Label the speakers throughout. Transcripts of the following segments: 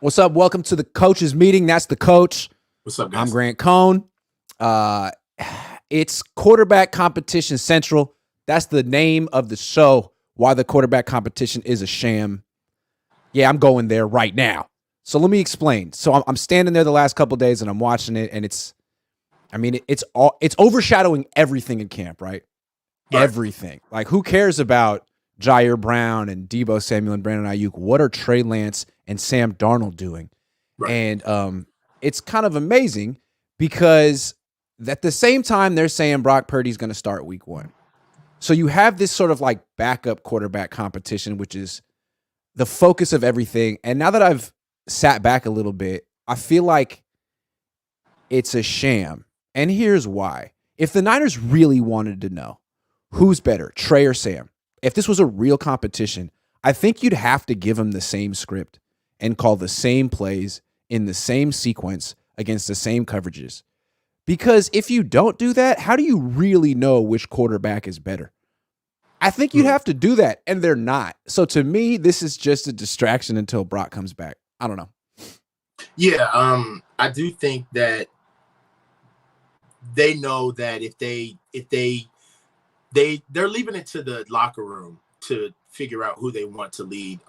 Speaker 1: What's up? Welcome to the coaches meeting. That's the coach.
Speaker 2: What's up, guys?
Speaker 1: I'm Grant Cohn. It's quarterback competition central. That's the name of the show. Why the quarterback competition is a sham. Yeah, I'm going there right now. So let me explain. So I'm standing there the last couple of days and I'm watching it, and it's overshadowing everything in camp, right? Everything. Like, who cares about Jair Brown and Deebo Samuel and Brandon Ayuk? What are Trey Lance and Sam Darnold doing? Right. And it's kind of amazing because at the same time they're saying Brock Purdy's going to start week 1. So you have this sort of like backup quarterback competition, which is the focus of everything. And now that I've sat back a little bit, I feel like it's a sham. And here's why. If the Niners really wanted to know who's better, Trey or Sam, if this was a real competition, I think you'd have to give them the same script and call the same plays in the same sequence against the same coverages. Because if you don't do that, how do you really know which quarterback is better? I think you'd have to do that, and they're not. So to me, this is just a distraction until Brock comes back. I don't know.
Speaker 2: Yeah, I do think that they know that if they're leaving it to the locker room to figure out who they want to lead,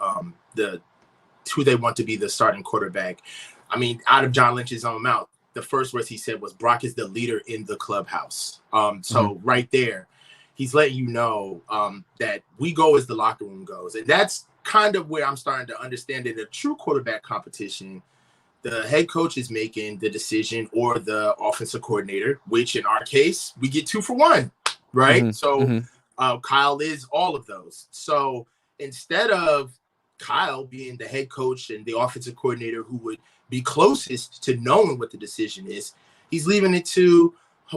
Speaker 2: who they want to be the starting quarterback. I mean, out of John Lynch's own mouth, the first words he said was Brock is the leader in the clubhouse. Right there, he's letting you know that we go as the locker room goes. And that's kind of where I'm starting to understand that a true quarterback competition, the head coach is making the decision or the offensive coordinator, which in our case, we get 2 for 1, right? Mm-hmm. Kyle is all of those. So instead of Kyle being the head coach and the offensive coordinator who would be closest to knowing what the decision is, he's leaving it to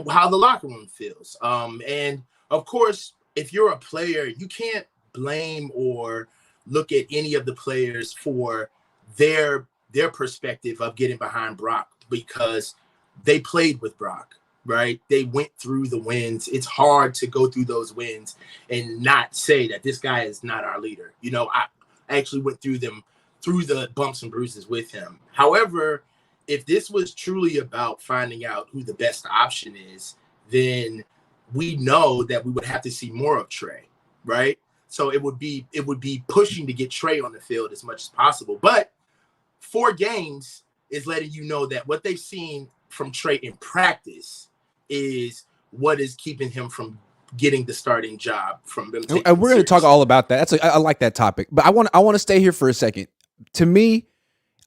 Speaker 2: how the locker room feels. And of course, if you're a player, you can't blame or look at any of the players for their perspective of getting behind Brock because they played with Brock, right? They went through the wins. It's hard to go through those wins and not say that this guy is not our leader. You know, I actually went through the bumps and bruises with him. However, if this was truly about finding out who the best option is, then we know that we would have to see more of Trey, right? So it would be pushing to get Trey on the field as much as possible. But 4 games is letting you know that what they've seen from Trey in practice is what is keeping him from getting the starting job from them.
Speaker 1: And we're going to talk all about that. I like that topic, but I want to stay here for a second. To me,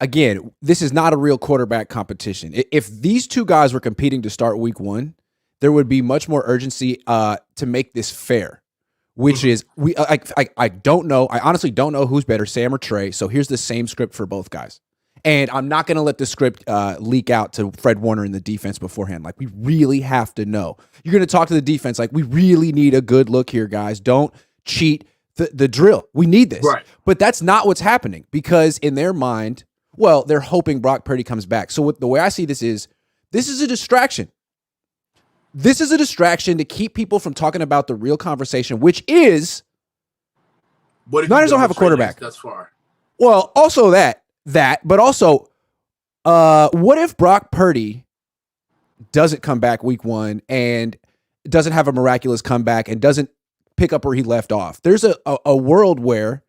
Speaker 1: again, this is not a real quarterback competition. If these 2 guys were competing to start week 1, there would be much more urgency to make this fair, which is I don't know. I honestly don't know who's better, Sam or Trey. So here's the same script for both guys. And I'm not going to let the script leak out to Fred Warner in the defense beforehand. Like, we really have to know. You're going to talk to the defense like, we really need a good look here, guys. Don't cheat the drill. We need this. Right. But that's not what's happening because in their mind, well, they're hoping Brock Purdy comes back. So the way I see this is a distraction. This is a distraction to keep people from talking about the real conversation, which is Niners don't have a quarterback.
Speaker 2: Thus far.
Speaker 1: Well, also that, but also, what if Brock Purdy doesn't come back week 1 and doesn't have a miraculous comeback and doesn't pick up where he left off? There's a world where,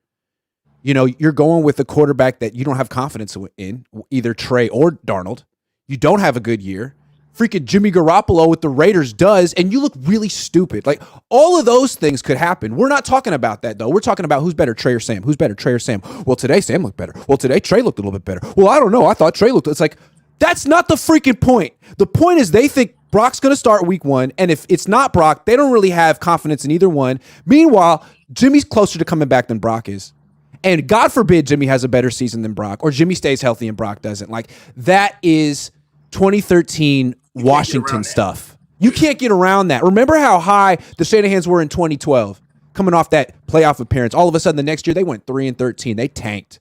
Speaker 1: you know, you're going with a quarterback that you don't have confidence in, either Trey or Darnold. You don't have a good year. Freaking Jimmy Garoppolo with the Raiders does, and you look really stupid. Like, all of those things could happen. We're not talking about that, though. We're talking about who's better, Trey or Sam. Who's better, Trey or Sam? Well, today Sam looked better. Well, today Trey looked a little bit better. Well, I don't know. I thought Trey looked. It's like, that's not the freaking point. The point is they think Brock's going to start week 1, and if it's not Brock, they don't really have confidence in either one. Meanwhile, Jimmy's closer to coming back than Brock is. And God forbid Jimmy has a better season than Brock, or Jimmy stays healthy and Brock doesn't. Like, that is 2013 Washington stuff. You can't get around that. Remember how high the Shanahans were in 2012, coming off that playoff appearance. All of a sudden, the next year they went 3-13. They tanked.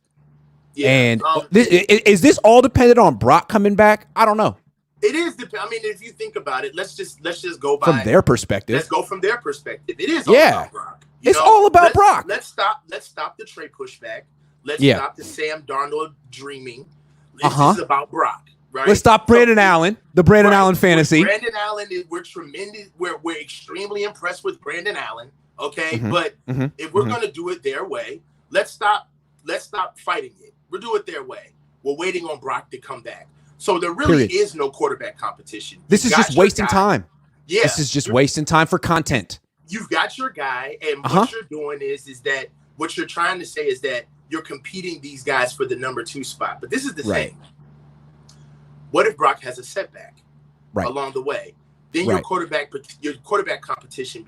Speaker 1: Yeah, and is this all dependent on Brock coming back? I don't know.
Speaker 2: It is. I mean, if you think about it, let's just go by
Speaker 1: from their perspective.
Speaker 2: Let's go from their perspective. It is all about Brock.
Speaker 1: It's all about Brock.
Speaker 2: Let's stop the Trey pushback. Let's stop the Sam Darnold dreaming. This is about Brock, right?
Speaker 1: Let's stop Brandon Allen, the Brandon Allen fantasy.
Speaker 2: Brandon Allen we're tremendous. We're extremely impressed with Brandon Allen. Okay, but if we're gonna do it their way, let's stop fighting it. We'll do it their way. We're waiting on Brock to come back. So there really is no quarterback competition.
Speaker 1: This is just wasting time.
Speaker 2: Yeah,
Speaker 1: this is just wasting time for content.
Speaker 2: You've got your guy, and what you're doing is that what you're trying to say is that you're competing these guys for the number 2 spot. But this is the thing. What if Brock has a setback along the way? Then your quarterback competition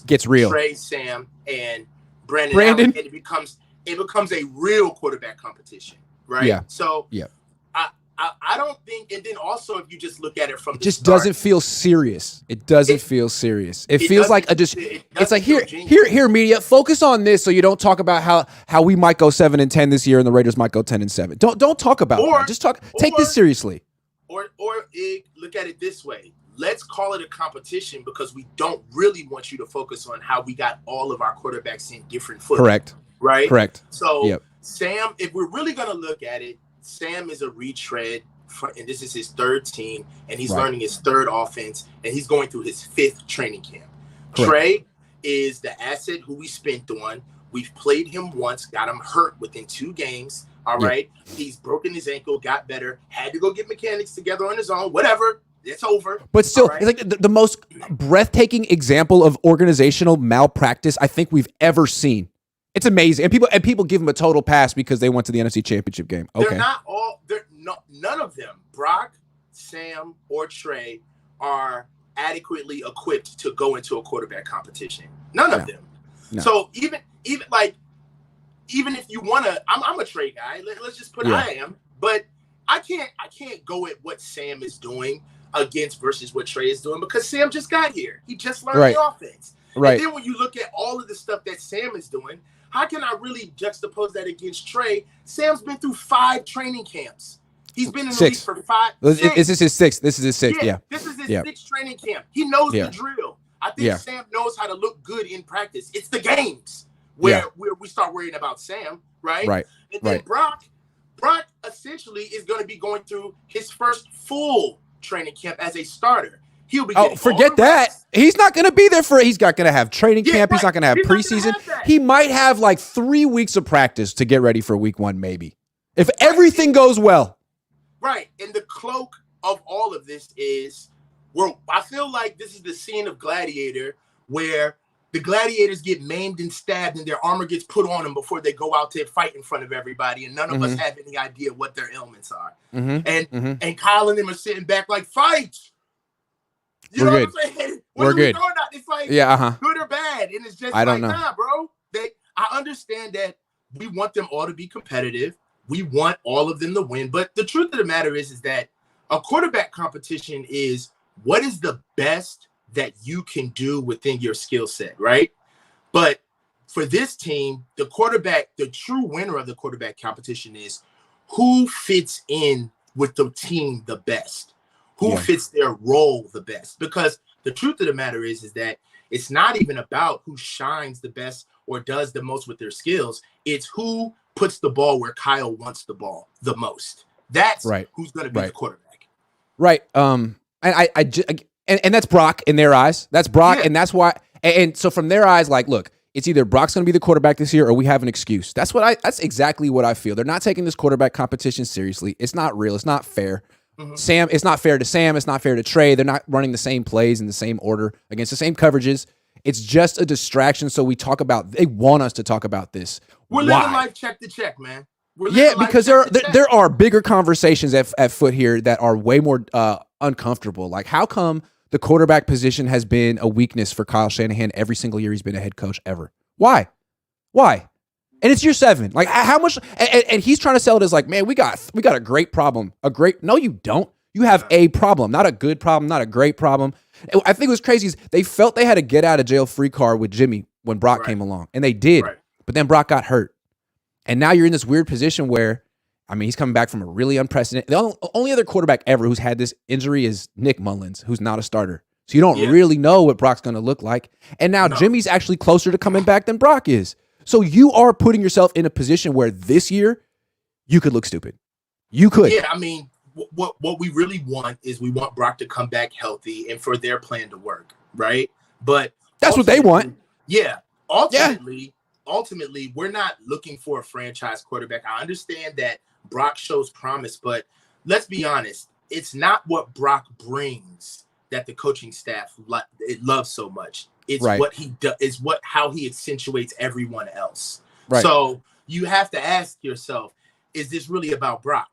Speaker 2: gets real. Trey, Sam, and Brandon. Allen, and it becomes a real quarterback competition, right? Yeah. So I don't think, and then also if you just look at it from the start,
Speaker 1: doesn't feel serious. It doesn't feel serious. It feels like it's like here media, focus on this so you don't talk about how we might go 7-10 this year and the Raiders might go 10-7. Don't talk about that. Just take this seriously.
Speaker 2: Or look at it this way. Let's call it a competition because we don't really want you to focus on how we got all of our quarterbacks in different footing.
Speaker 1: Correct.
Speaker 2: Right?
Speaker 1: Correct.
Speaker 2: So Sam, if we're really going to look at it, Sam is a retread, and this is his 3rd team, and he's learning his 3rd offense, and he's going through his 5th training camp. Correct. Trey is the asset who we spent on. We've played him once, got him hurt within 2 games. All right. He's broken his ankle, got better, had to go get mechanics together on his own, whatever. It's over.
Speaker 1: But still, it's like the most breathtaking example of organizational malpractice I think we've ever seen. It's amazing. And people give him a total pass because they went to the NFC Championship game. Okay.
Speaker 2: None of them, Brock, Sam, or Trey, are adequately equipped to go into a quarterback competition. None of them. No. So even if you want to, I'm a Trey guy. Let's just put I am, but I can't go at what Sam is doing versus what Trey is doing because Sam just got here. He just learned the offense. Right. And then when you look at all of the stuff that Sam is doing, how can I really juxtapose that against Trey? Sam's been through 5 training camps. He's been in the league for 5.
Speaker 1: This is his 6th. This is his 6th. Yeah.
Speaker 2: This is his 6th training camp. He knows the drill. I think Sam knows how to look good in practice. It's the games where we start worrying about Sam, right? Right. And then Brock essentially is going to be going through his first full training camp as a starter. He'll be
Speaker 1: forget that. He's not going to be there he's not going to have training camp. Right. He's not going to have preseason. He might have like 3 weeks of practice to get ready for week 1, maybe. If everything goes well.
Speaker 2: Right. And the cloak of all of this is I feel like this is the scene of Gladiator where the gladiators get maimed and stabbed and their armor gets put on them before they go out to fight in front of everybody. And none of us have any idea what their ailments are. And Kyle and them are sitting back like, fight. You know what I'm saying?
Speaker 1: We're good.
Speaker 2: It's like good or bad. And it's just nah, bro. I understand that we want them all to be competitive. We want all of them to win. But the truth of the matter is that a quarterback competition is what is the best that you can do within your skill set, right? But for this team, the true winner of the quarterback competition is who fits in with the team the best, who fits their role the best. Because the truth of the matter is that it's not even about who shines the best or does the most with their skills. It's who puts the ball where Kyle wants the ball the most. That's who's going to be the quarterback.
Speaker 1: Right. And that's Brock in their eyes. That's Brock, and that's why. And so from their eyes, like, look, it's either Brock's going to be the quarterback this year, or we have an excuse. That's exactly what I feel. They're not taking this quarterback competition seriously. It's not real. It's not fair. Sam, it's not fair to Sam. It's not fair to Trey. They're not running the same plays in the same order against the same coverages. It's just a distraction. So they want us to talk about this.
Speaker 2: We're living life check to check, man.
Speaker 1: Because there are bigger conversations at foot here that are way more uncomfortable. Like, how come the quarterback position has been a weakness for Kyle Shanahan every single year he's been a head coach ever? Why? And it's year 7. Like, how much? And he's trying to sell it as like, man, we got a great problem. No, you don't. You have a problem, not a good problem, not a great problem. I think it was crazy is they felt they had a get out of jail free card with Jimmy when Brock came along, and they did. Right. But then Brock got hurt. And now you're in this weird position where, I mean, he's coming back from a really unprecedented. The only other quarterback ever who's had this injury is Nick Mullins, who's not a starter. So you don't really know what Brock's going to look like. And now Jimmy's actually closer to coming back than Brock is. So you are putting yourself in a position where this year you could look stupid. You could.
Speaker 2: Yeah, I mean, what we really want is we want Brock to come back healthy and for their plan to work, right? But
Speaker 1: That's what they want.
Speaker 2: Yeah,
Speaker 1: Yeah.
Speaker 2: ultimately, we're not looking for a franchise quarterback. I understand that Brock shows promise, but let's be honest, it's not what Brock brings that the coaching staff it loves so much. It's
Speaker 1: Right.
Speaker 2: what he does. Is how he accentuates everyone else.
Speaker 1: Right.
Speaker 2: So you have to ask yourself: is this really about Brock?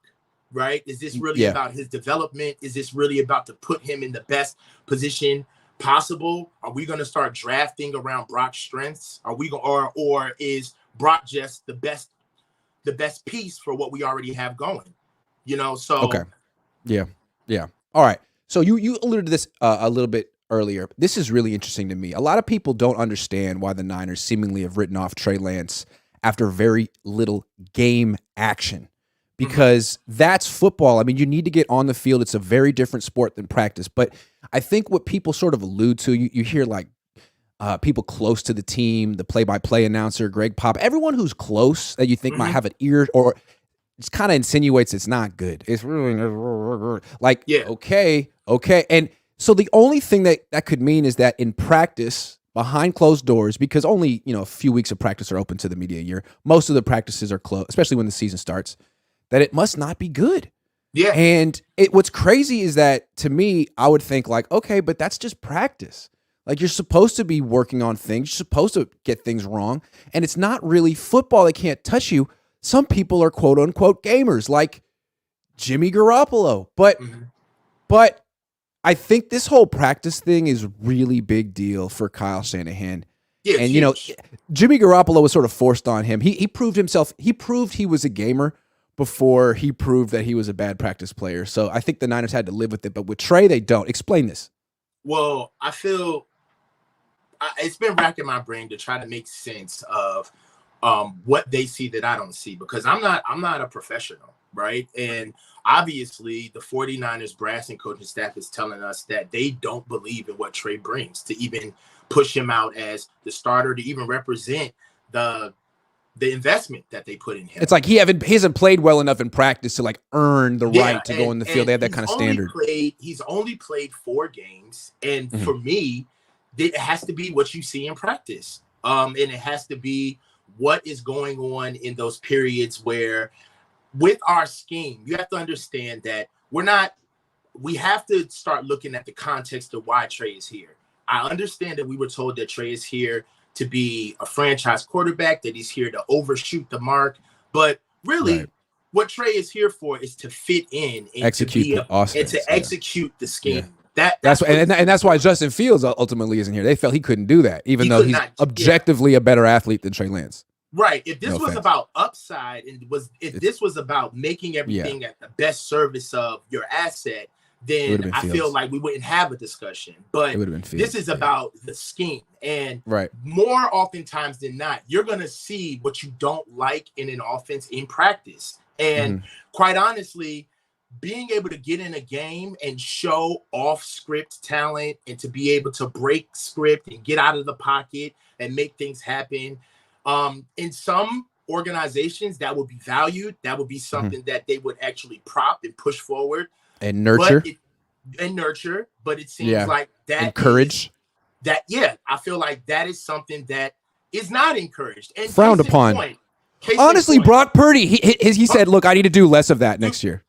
Speaker 2: Right? Is this really about his development? Is this really about to put him in the best position possible? Are we going to start drafting around Brock's strengths? Are we going, or is Brock just the best piece for what we already have going? You know, so
Speaker 1: okay, yeah. All right. So you alluded to this a little bit earlier. This is really interesting to me. A lot of people don't understand why the Niners seemingly have written off Trey Lance after very little game action. Because that's football. I mean, you need to get on the field. It's a very different sport than practice. But I think what people sort of allude to, you hear like people close to the team, the play-by-play announcer, Greg Pop, everyone who's close that you think might have an ear or just kind of insinuates it's not good. It's really like, okay. And so the only thing that could mean is that in practice, behind closed doors, because only a few weeks of practice are open to the media a year, most of the practices are closed, especially when the season starts, that it must not be good.
Speaker 2: Yeah.
Speaker 1: And what's crazy is that, to me, I would think like, okay, but that's just practice. Like, you're supposed to be working on things. You're supposed to get things wrong. And it's not really football. They can't touch you. Some people are quote unquote gamers like Jimmy Garoppolo. But I think this whole practice thing is really big deal for Kyle Shanahan.
Speaker 2: Yeah,
Speaker 1: and, Jimmy Garoppolo was sort of forced on him. He proved himself. He proved he was a gamer before he proved that he was a bad practice player. So I think the Niners had to live with it. But with Trey, they don't. Explain this.
Speaker 2: Well, I feel it's been racking my brain to try to make sense of what they see that I don't see, because I'm not a professional, right? And obviously the 49ers brass and coaching staff is telling us that they don't believe in what Trey brings to even push him out as the starter, to even represent the investment that they put in him.
Speaker 1: It's like he hasn't played well enough in practice to like earn the right to go in the field. They have that kind of standard.
Speaker 2: He's only played 4 games. And for me, it has to be what you see in practice. And it has to be what is going on in those periods where, with our scheme, you have to understand that we have to start looking at the context of why Trey is here. I understand that we were told that Trey is here to be a franchise quarterback, that he's here to overshoot the mark. But really, what Trey is here for is to fit in and execute the scheme.
Speaker 1: Yeah. That's why Justin Fields ultimately isn't here. They felt he couldn't do that, even though he's objectively a better athlete than Trey Lance.
Speaker 2: Right. If this was about upside and this was about making everything at the best service of your asset, then I feel like we wouldn't have a discussion. But this is about the scheme. And more oftentimes than not, you're going to see what you don't like in an offense in practice. And quite honestly, being able to get in a game and show off-script talent and to be able to break script and get out of the pocket and make things happen, in some organizations that would be valued. That would be something that they would actually prop and push forward.
Speaker 1: And nurture.
Speaker 2: But it seems like that
Speaker 1: encourage.
Speaker 2: I feel like that is something that is not encouraged and
Speaker 1: frowned upon. Honestly, Brock Purdy, he said, "Look, I need to do less of that next year."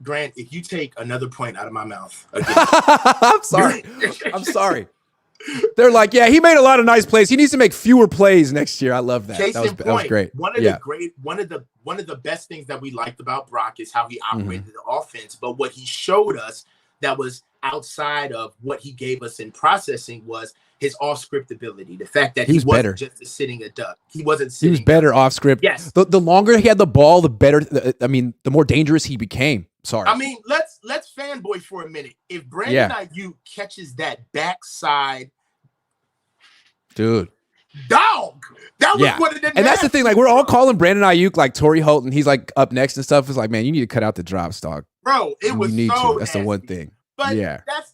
Speaker 2: Grant, if you take another point out of my mouth again,
Speaker 1: I'm sorry. They're like, yeah, he made a lot of nice plays. He needs to make fewer plays next year. I love that. That was great.
Speaker 2: One of the best things that we liked about Brock is how he operated the offense. But what he showed us that was outside of what he gave us in processing was his off-script ability. The fact that he wasn't better. Just sitting a duck. He wasn't sitting.
Speaker 1: He was better off-script.
Speaker 2: Yes.
Speaker 1: The longer he had the ball, the better. The more dangerous he became. Sorry.
Speaker 2: I mean, let's fanboy for a minute. If Brandon Ayuk catches that backside,
Speaker 1: dude,
Speaker 2: dog, that was what it did.
Speaker 1: And that's the thing. Like, we're all calling Brandon Ayuk like Torrey Holt, and he's like up next and stuff. It's like, man, you need to cut out the drops, dog.
Speaker 2: Bro, it was so
Speaker 1: That's the one thing.
Speaker 2: But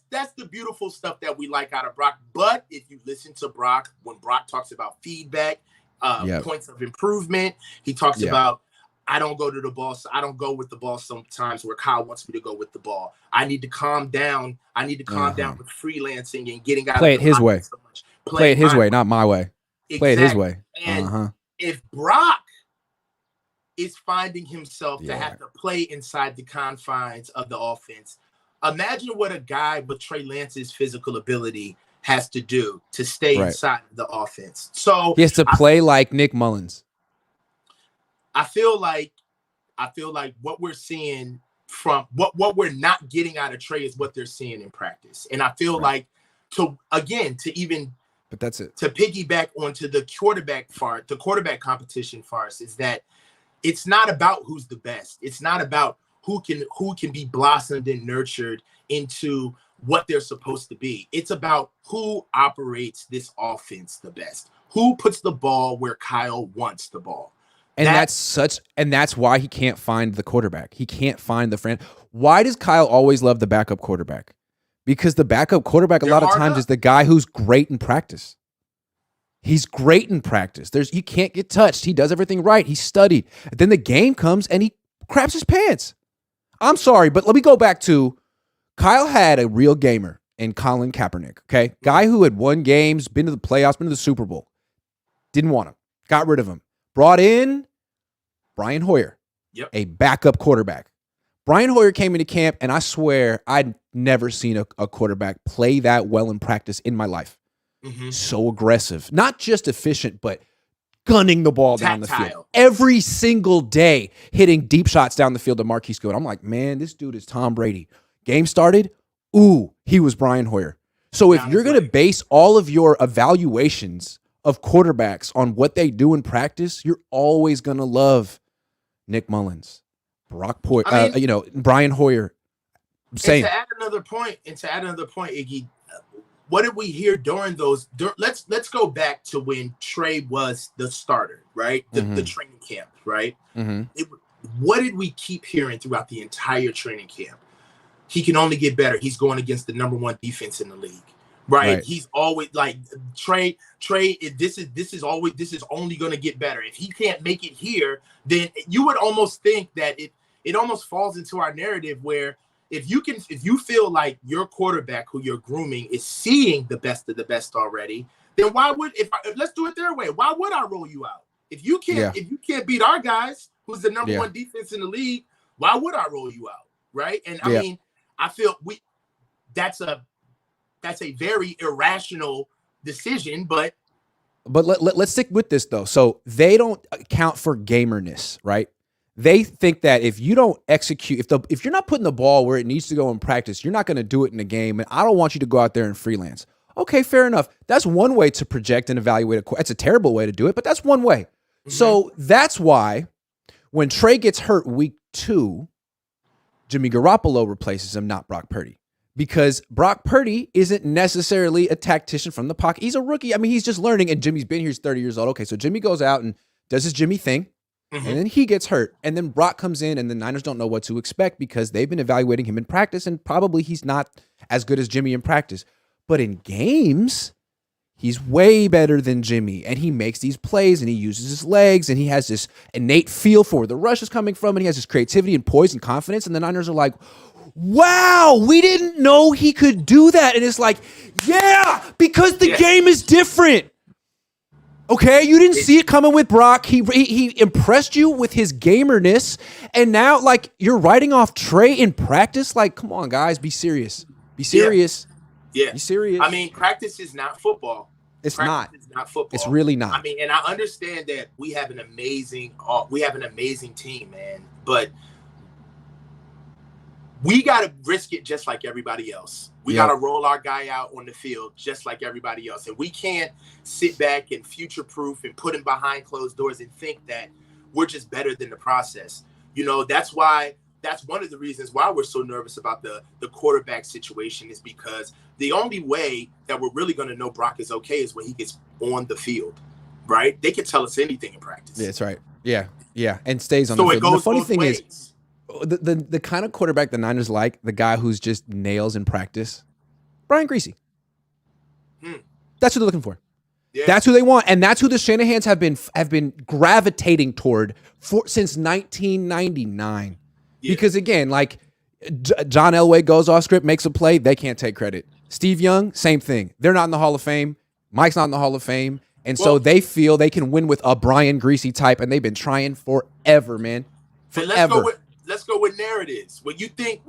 Speaker 2: that's the beautiful stuff that we like out of Brock. But if you listen to Brock, when Brock talks about feedback, points of improvement, he talks about I don't go to the ball. So I don't go with the ball sometimes where Kyle wants me to go with the ball. I need to calm down. I need to calm down with freelancing and getting out
Speaker 1: Play
Speaker 2: of
Speaker 1: it
Speaker 2: the
Speaker 1: his
Speaker 2: pocket
Speaker 1: way.
Speaker 2: so much.
Speaker 1: Play it his way, not my way. Play it his way.
Speaker 2: And if Brock is finding himself to have to play inside the confines of the offense, imagine what a guy with Trey Lance's physical ability has to do to stay inside of the offense. So
Speaker 1: he has to play like Nick Mullins.
Speaker 2: I feel like what we're seeing from what we're not getting out of Trey is what they're seeing in practice. And I feel like but that's it. To piggyback onto the quarterback competition farce is that it's not about who's the best. It's not about who can be blossomed and nurtured into what they're supposed to be. It's about who operates this offense the best. Who puts the ball where Kyle wants the ball.
Speaker 1: And that's why he can't find the quarterback. He can't find the friend. Why does Kyle always love the backup quarterback? Because the backup quarterback a lot of times is the guy who's great in practice. He's great in practice. He can't get touched. He does everything right. He studied. Then the game comes and he craps his pants. I'm sorry, but let me go back to Kyle had a real gamer in Colin Kaepernick, okay? Guy who had won games, been to the playoffs, been to the Super Bowl. Didn't want him. Got rid of him. Brought in Brian Hoyer, a backup quarterback. Brian Hoyer came into camp, and I swear I'd never seen a quarterback play that well in practice in my life. So aggressive. Not just efficient, but gunning the ball down the field. Every single day, hitting deep shots down the field to Marquise Goodwin. I'm like, man, this dude is Tom Brady. Game started, he was Brian Hoyer. So if you're going to base all of your evaluations of quarterbacks on what they do in practice, you're always going to love Nick Mullins, Brian Hoyer. Same.
Speaker 2: And to add another point, Iggy, what did we hear during those? Let's go back to when Trey was the starter, right? The training camp, right? What did we keep hearing throughout the entire training camp? He can only get better. He's going against the number one defense in the league. Right. He's always like Trey. This is only going to get better. If he can't make it here, then you would almost think that it almost falls into our narrative where if you feel like your quarterback who you're grooming is seeing the best of the best already, then let's do it their way. Why would I roll you out? If you can't beat our guys, who's the number one defense in the league, why would I roll you out? Right. And I mean, I feel that's a very irrational decision, but
Speaker 1: let's stick with this though. So they don't account for gamerness, right? They think that if you don't execute, if you're not putting the ball where it needs to go in practice, you're not going to do it in a game. And I don't want you to go out there and freelance. Okay, fair enough. That's one way to project and evaluate it's a terrible way to do it, but that's one way. So that's why when Trey gets hurt week 2, Jimmy Garoppolo replaces him, not Brock Purdy. Because Brock Purdy isn't necessarily a tactician from the pocket. He's a rookie. I mean, he's just learning, and Jimmy's been here. He's 30 years old. Okay, so Jimmy goes out and does his Jimmy thing, and then he gets hurt. And then Brock comes in, and the Niners don't know what to expect because they've been evaluating him in practice, and probably he's not as good as Jimmy in practice. But in games, he's way better than Jimmy, and he makes these plays, and he uses his legs, and he has this innate feel for where the rush is coming from, and he has this creativity and poise and confidence, and the Niners are like, wow, we didn't know he could do that. And it's like, because the game is different. Okay, you didn't see it coming with Brock. He impressed you with his gamerness, and now like you're writing off Trey in practice. Like, come on, guys, be serious. Be serious.
Speaker 2: Yeah.
Speaker 1: Be serious.
Speaker 2: I mean, practice is not football.
Speaker 1: It's not.
Speaker 2: It's not football.
Speaker 1: It's really not.
Speaker 2: I mean, and I understand that we have an amazing team, man, but we got to risk it just like everybody else. We got to roll our guy out on the field just like everybody else. And we can't sit back and future-proof and put him behind closed doors and think that we're just better than the process. You know, that's one of the reasons why we're so nervous about the quarterback situation is because the only way that we're really going to know Brock is okay is when he gets on the field, right? They can tell us anything in practice.
Speaker 1: Yeah, that's right. Yeah, and stays on the field.
Speaker 2: So it goes
Speaker 1: the funny
Speaker 2: both
Speaker 1: thing
Speaker 2: ways.
Speaker 1: is, the kind of quarterback the Niners like, the guy who's just nails in practice, Brian Greasy. That's what they're looking for. That's who they want, and that's who the Shanahans have been gravitating toward since 1999. Yeah. Because again, like John Elway goes off script, makes a play, they can't take credit. Steve Young, same thing. They're not in the Hall of Fame. Mike's not in the Hall of Fame, and so they feel they can win with a Brian Greasy type, and they've been trying forever, man. Forever.
Speaker 2: Let's go with narratives. When you think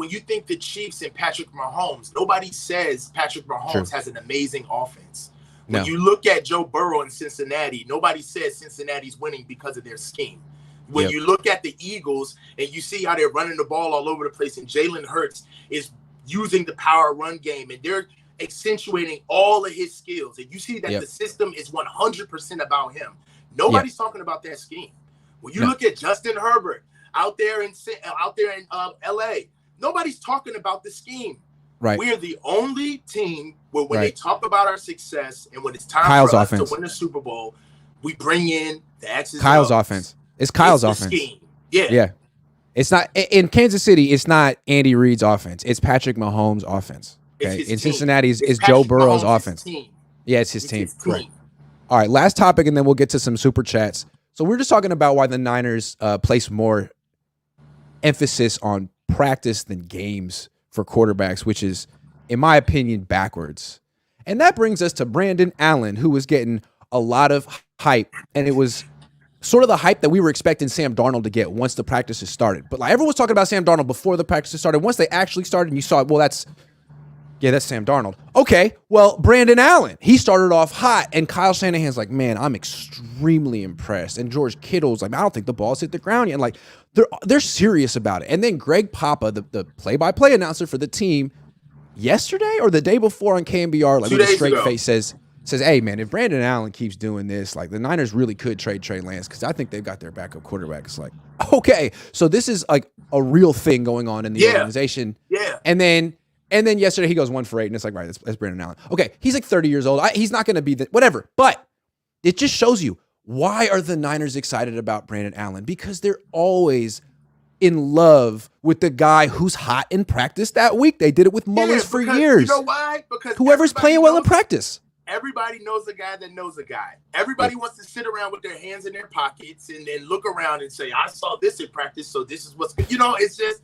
Speaker 2: the Chiefs and Patrick Mahomes, nobody says Patrick Mahomes has an amazing offense. When you look at Joe Burrow in Cincinnati, nobody says Cincinnati's winning because of their scheme. When you look at the Eagles and you see how they're running the ball all over the place, and Jalen Hurts is using the power run game, and they're accentuating all of his skills, and you see that the system is 100% about him. Nobody's talking about that scheme. When you look at Justin Herbert out there in LA, nobody's talking about the scheme.
Speaker 1: Right.
Speaker 2: We're the only team where when they talk about our success and when it's time
Speaker 1: Kyle's
Speaker 2: for us
Speaker 1: offense
Speaker 2: to win the Super Bowl, we bring in the X's
Speaker 1: Kyle's
Speaker 2: and O's.
Speaker 1: offense. It's Kyle's offense.
Speaker 2: Scheme.
Speaker 1: Yeah. It's not in Kansas City. It's not Andy Reid's offense. It's Patrick Mahomes' offense. Okay. In Cincinnati, it's Joe Burrow's offense. Yeah, it's his team. Right. All right. Last topic, and then we'll get to some super chats. So we're just talking about why the Niners place more emphasis on practice than games for quarterbacks, which is, in my opinion, backwards. And that brings us to Brandon Allen, who was getting a lot of hype, and it was sort of the hype that we were expecting Sam Darnold to get once the practices started. But like everyone was talking about Sam Darnold before the practices started. Once they actually started, and you saw it, well, that's Sam Darnold. Okay, well, Brandon Allen, he started off hot, and Kyle Shanahan's like, man, I'm extremely impressed. And George Kittle's like, I don't think the ball's hit the ground yet. And like, they're serious about it. And then Greg Papa, the play-by-play announcer for the team, yesterday or the day before on KMBR, like with a straight face says, hey, man, if Brandon Allen keeps doing this, like the Niners really could trade Trey Lance because I think they've got their backup quarterback. It's like, okay, so this is like a real thing going on in the organization.
Speaker 2: Yeah.
Speaker 1: And then yesterday he goes 1 for 8, and it's like, right, that's Brandon Allen. Okay, he's like 30 years old. He's not going to be whatever. But it just shows you, why are the Niners excited about Brandon Allen? Because they're always in love with the guy who's hot in practice that week. They did it with Mullins for years.
Speaker 2: You know why? Because
Speaker 1: whoever's playing well in practice.
Speaker 2: Everybody knows a guy that knows a guy. Everybody wants to sit around with their hands in their pockets and then look around and say, I saw this in practice, so this is what's good. It's just,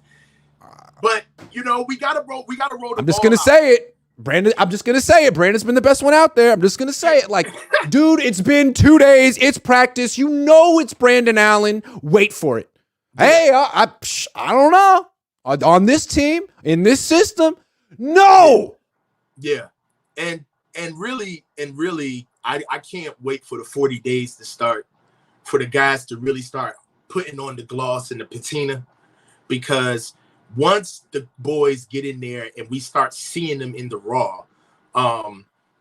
Speaker 2: but we gotta roll the ball.
Speaker 1: I'm just gonna say it. Brandon, I'm just going to say it. Brandon's been the best one out there. I'm just going to say it. Like, dude, it's been 2 days. It's practice. You know it's Brandon Allen. Wait for it. Hey, I don't know. On this team, in this system, no.
Speaker 2: Yeah. And really, I can't wait for the 40 days to start, for the guys to really start putting on the gloss and the patina, because once the boys get in there and we start seeing them in the raw,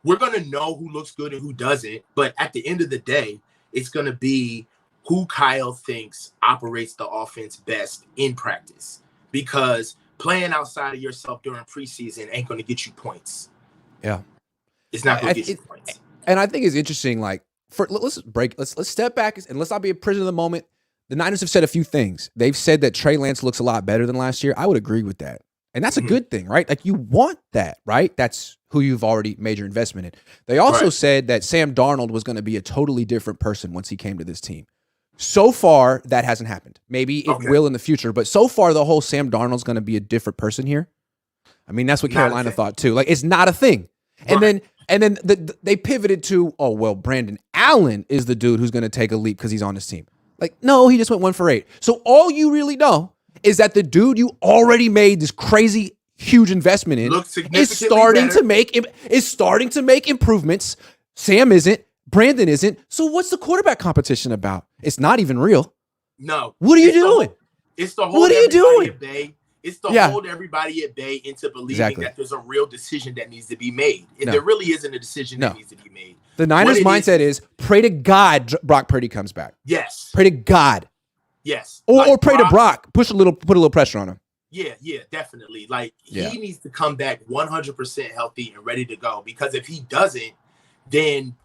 Speaker 2: we're going to know who looks good and who doesn't. But at the end of the day, it's going to be who Kyle thinks operates the offense best in practice, because playing outside of yourself during preseason ain't going to get you points.
Speaker 1: Yeah.
Speaker 2: It's not going to get you points.
Speaker 1: And I think it's interesting, like, let's step back and let's not be a prisoner of the moment. The Niners have said a few things. They've said that Trey Lance looks a lot better than last year. I would agree with that. And that's a good thing, right? Like, you want that, right? That's who you've already made your investment in. They also said that Sam Darnold was going to be a totally different person once he came to this team. So far, that hasn't happened. Maybe it will in the future, but so far, the whole Sam Darnold's going to be a different person here. I mean, that's what Carolina thought too. Like, it's not a thing. And then they pivoted to, oh, well, Brandon Allen is the dude who's going to take a leap because he's on this team. Like, no, he just went 1 for 8. So all you really know is that the dude you already made this crazy, huge investment in is starting to make improvements. Sam isn't. Brandon isn't. So what's the quarterback competition about? It's not even real.
Speaker 2: No.
Speaker 1: What are you doing?
Speaker 2: It's the hold everybody at bay. It's to hold everybody at bay into believing that there's a real decision that needs to be made. And there really isn't a decision that needs to be made.
Speaker 1: The Niners' mindset is pray to God Brock Purdy comes back.
Speaker 2: Yes.
Speaker 1: Pray to God.
Speaker 2: Yes.
Speaker 1: Or pray to Brock. Put a little pressure on him.
Speaker 2: Yeah, definitely. Like, he needs to come back 100% healthy and ready to go, because if he doesn't, then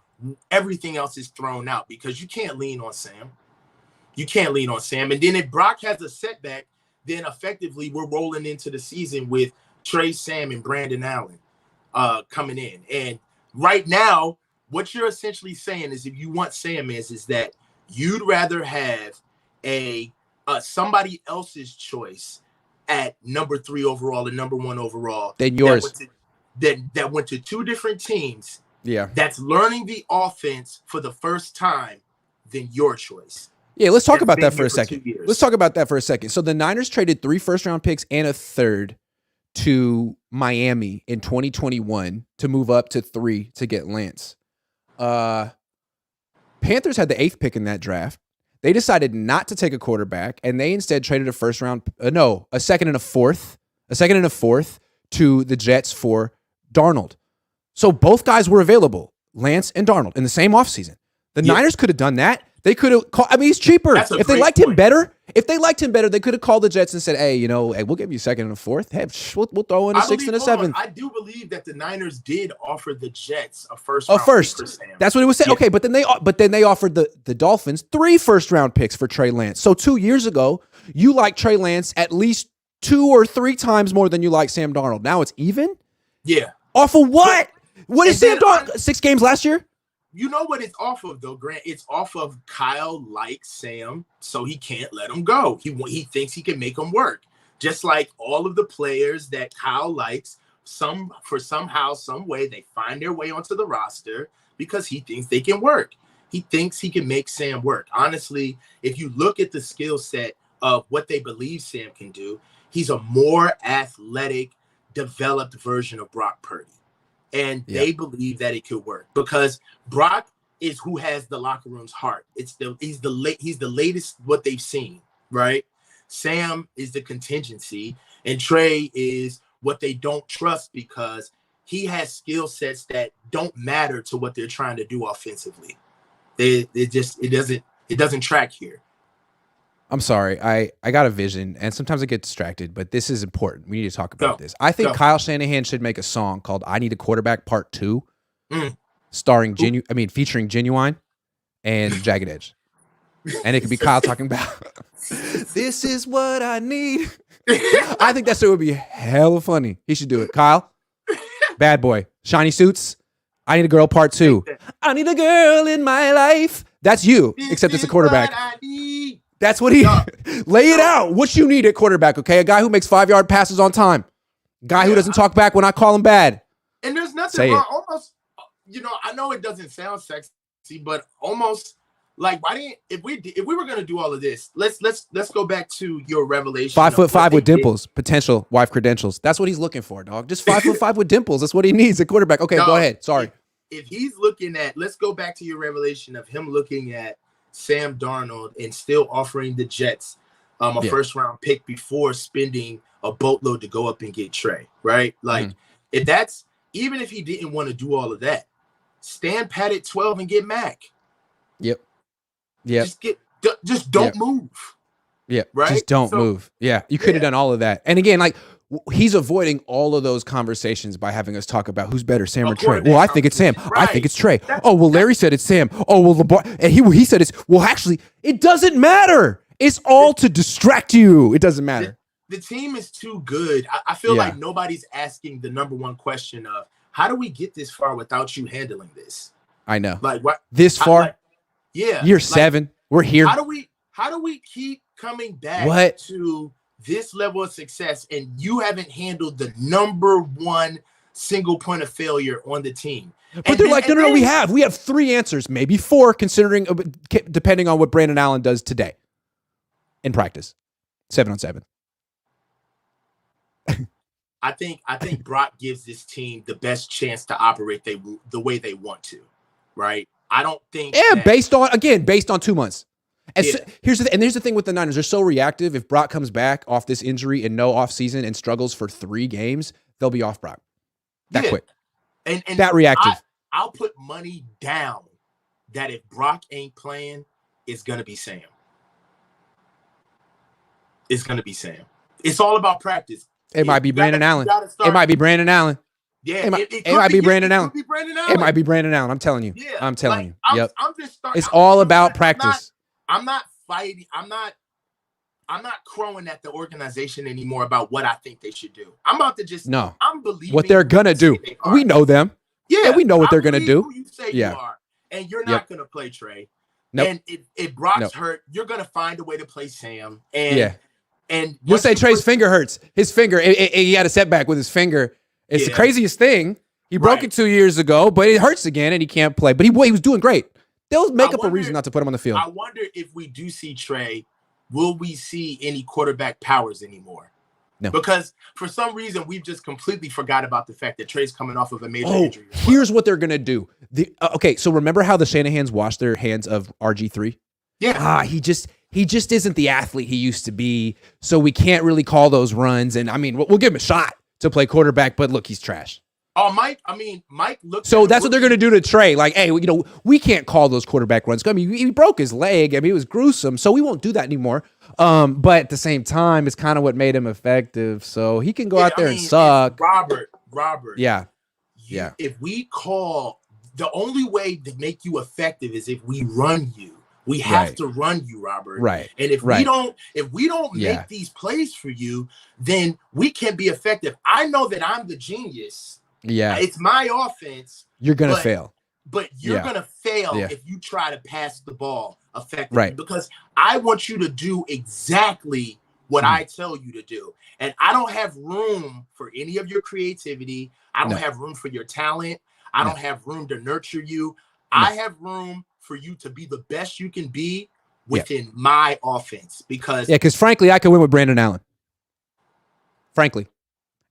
Speaker 2: everything else is thrown out, because you can't lean on Sam. And then if Brock has a setback, then effectively we're rolling into the season with Trey, Sam, and Brandon Allen coming in. And right now, what you're essentially saying is, if you want Sam is that you'd rather have a somebody else's choice at number 3 overall and number 1 overall
Speaker 1: than yours.
Speaker 2: That went to 2 different teams.
Speaker 1: Yeah.
Speaker 2: That's learning the offense for the first time than your choice.
Speaker 1: Yeah, let's talk about that for a second. Let's talk about that for a second. So the Niners traded 3 first-round picks and a third to Miami in 2021 to move up to 3 to get Lance. Panthers had the 8th pick in that draft. They decided not to take a quarterback, and they instead traded a second and a fourth to the Jets for Darnold. So both guys were available, Lance and Darnold, in the same offseason. The Niners could have done that. They could have called, he's cheaper. If they liked him better, they could have called the Jets and said, hey, we'll give you a second and a fourth. Hey, we'll throw in a 6th and a 7th.
Speaker 2: I do believe that the Niners did offer the Jets a first.
Speaker 1: That's what it was saying. Yeah. Okay, but then they offered the Dolphins 3 first-round picks for Trey Lance. So 2 years ago, you liked Trey Lance at least 2 or 3 times more than you like Sam Darnold. Now it's even?
Speaker 2: Yeah.
Speaker 1: Off of what? What is Sam Darnold? 6 games last year?
Speaker 2: You know what it's off of, though, Grant? It's off of Kyle likes Sam, so he can't let him go. He thinks he can make him work. Just like all of the players that Kyle likes, somehow, some way, they find their way onto the roster because he thinks they can work. He thinks he can make Sam work. Honestly, if you look at the skill set of what they believe Sam can do, he's a more athletic, developed version of Brock Purdy. And they believe that it could work because Brock is who has the locker room's heart. He's the latest what they've seen, right? Sam is the contingency, and Trey is what they don't trust because he has skill sets that don't matter to what they're trying to do offensively. It doesn't track here.
Speaker 1: I'm sorry. I got a vision, and sometimes I get distracted, but this is important. We need to talk about this. I think Kyle Shanahan should make a song called I Need a Quarterback Part 2, featuring Genuine and Jagged Edge. And it could be Kyle talking about, this is what I need. I think that shit would be hella funny. He should do it. Kyle, Bad Boy, Shiny Suits, I Need a Girl Part 2. I need a girl in my life. That's you, except it's a quarterback. That's what lay it out. What you need at quarterback, okay? A guy who makes 5-yard passes on time. Guy who doesn't talk back when I call him bad.
Speaker 2: And there's nothing wrong. Almost, I know it doesn't sound sexy, but almost like if we were gonna do all of this, let's go back to your revelation.
Speaker 1: 5'5" with dimples, potential wife credentials. That's what he's looking for, dog. Just 5'5" with dimples. That's what he needs at quarterback. Okay, go ahead. Sorry.
Speaker 2: If he's looking at, let's go back to your revelation of him looking at Sam Darnold and still offering the Jets a first-round pick before spending a boatload to go up and get Trey, right? Like, even if he didn't want to do all of that, stand pat at 12 and get Mac.
Speaker 1: Yep.
Speaker 2: Just don't move.
Speaker 1: Yeah,
Speaker 2: right?
Speaker 1: Just don't move. Yeah, you could have done all of that. And again, like, he's avoiding all of those conversations by having us talk about who's better, Sam or Trey. Well, I think it's Sam. Right. I think it's Trey. Larry said it's Sam. And he said it's, actually, it doesn't matter. It's all to distract you. It doesn't matter.
Speaker 2: The team is too good. I feel like nobody's asking the number one question of, how do we get this far without you handling this?
Speaker 1: I know.
Speaker 2: Like, what?
Speaker 1: This far? Year 7. We're here.
Speaker 2: How do we keep coming back to this level of success, and you haven't handled the number one single point of failure on the team?
Speaker 1: But they're like, no, we have 3 answers, maybe 4, depending on what Brandon Allen does today in practice, 7-on-7.
Speaker 2: I think Brock gives this team the best chance to operate the way they want to, right? I don't think. Yeah,
Speaker 1: based on 2 months. And here's the thing with the Niners. They're so reactive. If Brock comes back off this injury and no offseason and struggles for 3 games, they'll be off Brock. Quick. And that reactive.
Speaker 2: I'll put money down that if Brock ain't playing, it's going to be Sam. It's going to be Sam. It's all about practice.
Speaker 1: It might be Brandon Allen. It might be Brandon Allen.
Speaker 2: Yeah,
Speaker 1: it might be Brandon Allen. It might be Brandon Allen. I'm telling you.
Speaker 2: Yeah,
Speaker 1: I'm telling you. Yep.
Speaker 2: I'm just starting.
Speaker 1: It's all about practice.
Speaker 2: I'm not fighting. I'm not crowing at the organization anymore about what I think they should do. I'm about to just.
Speaker 1: No.
Speaker 2: I'm believing
Speaker 1: what they're gonna do. We know them.
Speaker 2: Yeah,
Speaker 1: we know what
Speaker 2: I
Speaker 1: they're gonna
Speaker 2: believe
Speaker 1: do.
Speaker 2: who you say
Speaker 1: Yeah.
Speaker 2: you are, and you're
Speaker 1: Yep.
Speaker 2: not gonna play Trey.
Speaker 1: Nope.
Speaker 2: And if Brock's
Speaker 1: Nope.
Speaker 2: hurt, you're gonna find a way to play Sam.
Speaker 1: Yeah.
Speaker 2: And
Speaker 1: You'll
Speaker 2: once
Speaker 1: say
Speaker 2: you
Speaker 1: Trey's
Speaker 2: put,
Speaker 1: finger hurts. His finger, he had a setback with his finger. It's the
Speaker 2: Yeah.
Speaker 1: craziest thing. He broke
Speaker 2: Right.
Speaker 1: it 2 years ago, but it hurts again and he can't play. But he was doing great. They'll make up a reason not to put him on the field.
Speaker 2: I wonder if we do see Trey, will we see any quarterback powers anymore?
Speaker 1: No.
Speaker 2: Because for some reason, we've just completely forgot about the fact that Trey's coming off of a major injury.
Speaker 1: Here's what they're going to do. Okay, so remember how the Shanahans washed their hands of RG3?
Speaker 2: Yeah.
Speaker 1: He just isn't the athlete he used to be, so we can't really call those runs. And, I mean, we'll give him a shot to play quarterback, but look, he's trash.
Speaker 2: Oh, Mike looked.
Speaker 1: So that's what they're going to do to Trey. Like, hey, we can't call those quarterback runs. I mean, he broke his leg. I mean, it was gruesome, so we won't do that anymore. But at the same time, it's kind of what made him effective. So he can go out there and suck.
Speaker 2: Robert.
Speaker 1: Yeah.
Speaker 2: If we call, the only way to make you effective is if we run you. We have to run you, Robert.
Speaker 1: Right.
Speaker 2: And if we don't make these plays for you, then we can't be effective. I know that I'm the genius.
Speaker 1: Yeah.
Speaker 2: It's my offense.
Speaker 1: You're going to fail.
Speaker 2: But you're going to fail if you try to pass the ball effectively.
Speaker 1: Right.
Speaker 2: Because I want you to do exactly what I tell you to do. And I don't have room for any of your creativity. I don't have room for your talent. I don't have room to nurture you. I have room for you to be the best you can be within my offense. Because
Speaker 1: frankly, I could win with Brandon Allen. Frankly.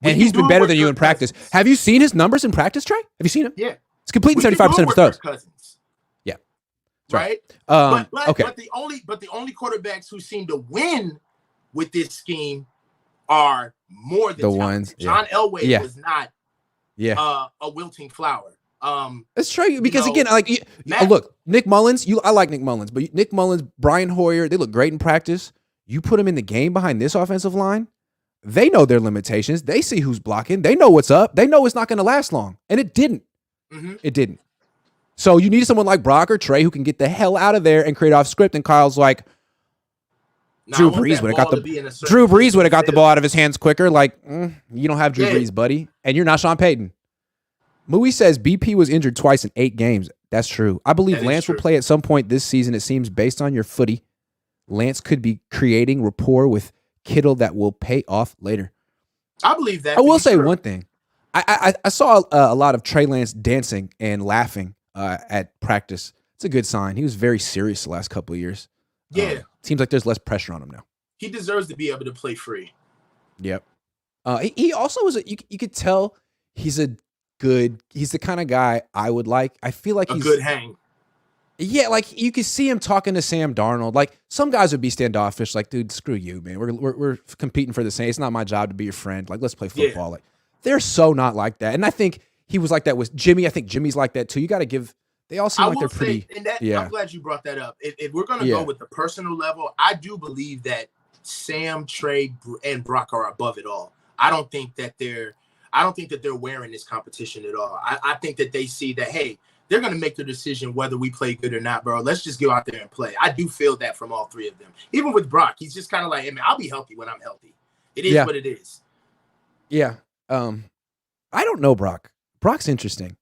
Speaker 1: And he's been better than you in practice. Have you seen his numbers in practice, Trey? Have you seen him?
Speaker 2: Yeah.
Speaker 1: It's completing 75% of his throws.
Speaker 2: Cousins.
Speaker 1: Yeah.
Speaker 2: Right?
Speaker 1: But
Speaker 2: the only quarterbacks who seem to win with this scheme are more than
Speaker 1: the ones.
Speaker 2: John Elway was not a wilting flower.
Speaker 1: That's true, because again, like look, Nick Mullins, I like Nick Mullins, but Nick Mullins, Brian Hoyer, they look great in practice. You put them in the game behind this offensive line, they know their limitations. They see who's blocking. They know what's up. They know it's not going to last long. And it didn't.
Speaker 2: Mm-hmm.
Speaker 1: It didn't. So you need someone like Brock or Trey who can get the hell out of there and create off script. And Kyle's like, Drew Brees would have got the ball out of his hands quicker. Like, you don't have Drew Brees, buddy. And you're not Sean Payton. Mui says BP was injured twice in 8 games. That's true. I believe Lance will play at some point this season. It seems based on your footy, Lance could be creating rapport with Kittle that will pay off later.
Speaker 2: I believe that.
Speaker 1: I will say one thing. I saw a lot of Trey Lance dancing and laughing at practice. It's a good sign. He was very serious the last couple of years.
Speaker 2: Yeah.
Speaker 1: Seems like there's less pressure on him now.
Speaker 2: He deserves to be able to play free.
Speaker 1: Yep. He also is you could tell he's the kind of guy I would like. I feel like he's
Speaker 2: a good hang.
Speaker 1: Yeah, like you can see him talking to Sam Darnold. Like some guys would be standoffish, like, dude, screw you, man. We're competing for the same. It's not my job to be your friend. Like, let's play football.
Speaker 2: Yeah.
Speaker 1: Like, they're so not like that. And I think he was like that with Jimmy. I think Jimmy's like that too. You got to give. They all seem like they're pretty.
Speaker 2: I'm glad you brought that up. If we're gonna go with the personal level, I do believe that Sam, Trey, and Brock are above it all. I don't think that they're wearing this competition at all. I think that they see that, hey, they're going to make the decision whether we play good or not, bro. Let's just go out there and play. I do feel that from all three of them. Even with Brock, he's just kind of like, hey, man, I'll be healthy when I'm healthy. It is what it is.
Speaker 1: Yeah. I don't know Brock. Brock's interesting.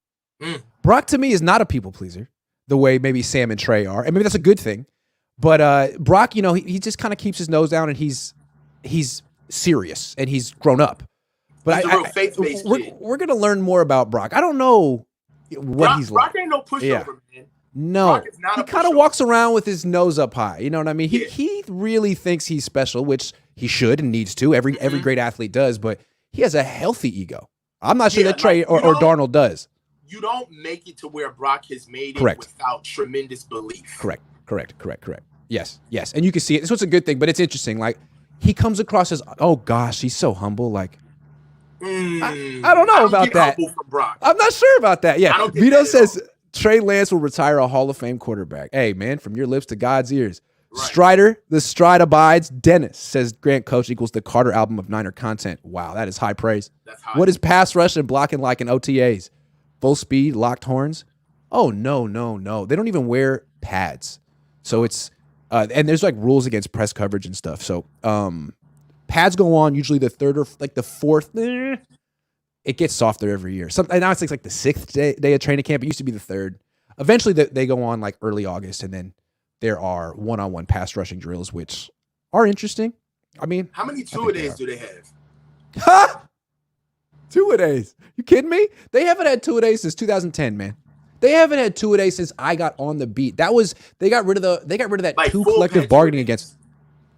Speaker 1: Brock, to me, is not a people pleaser the way maybe Sam and Trey are. And maybe that's a good thing. But Brock, he just kind of keeps his nose down and he's serious and he's grown up. But
Speaker 2: he's a real faith-based kid.
Speaker 1: We're going to learn more about Brock. I don't know what he's like.
Speaker 2: Brock ain't no pushover, man.
Speaker 1: No, he kind of walks around with his nose up high. You know what I mean? He really thinks he's special, which he should and needs to. Every great athlete does, but he has a healthy ego. I'm not sure that Trey or Darnold does.
Speaker 2: You don't make it to where Brock has made it without tremendous belief.
Speaker 1: Correct. Yes. And you can see it. So it's a good thing, but it's interesting. Like, he comes across as, oh gosh, he's so humble. Like, I don't know about that. I'm not sure about that. Yeah. Vito says Trey Lance will retire a Hall of Fame quarterback. Hey, man, from your lips to God's ears. Right. Strider, the stride abides. Dennis says Grant Coach equals the Carter album of Niner content. Wow, that is high praise. That's high. What is pass rush and blocking like in OTAs? Full speed, locked horns? Oh, no. They don't even wear pads. So it's and there's like rules against press coverage and stuff. So pads go on usually the third or like the fourth. it gets softer every year. And now it's like the 6th day of training camp. It used to be the 3rd. Eventually, they go on like early August, and then there are one-on-one pass rushing drills, which are interesting. I mean,
Speaker 2: how many two-a-days do they have?
Speaker 1: Ha! Two-a-days. You kidding me? They haven't had two-a-days since 2010, man. They haven't had two-a-days since I got on the beat. They got rid of that
Speaker 2: Like
Speaker 1: two collective bargaining against.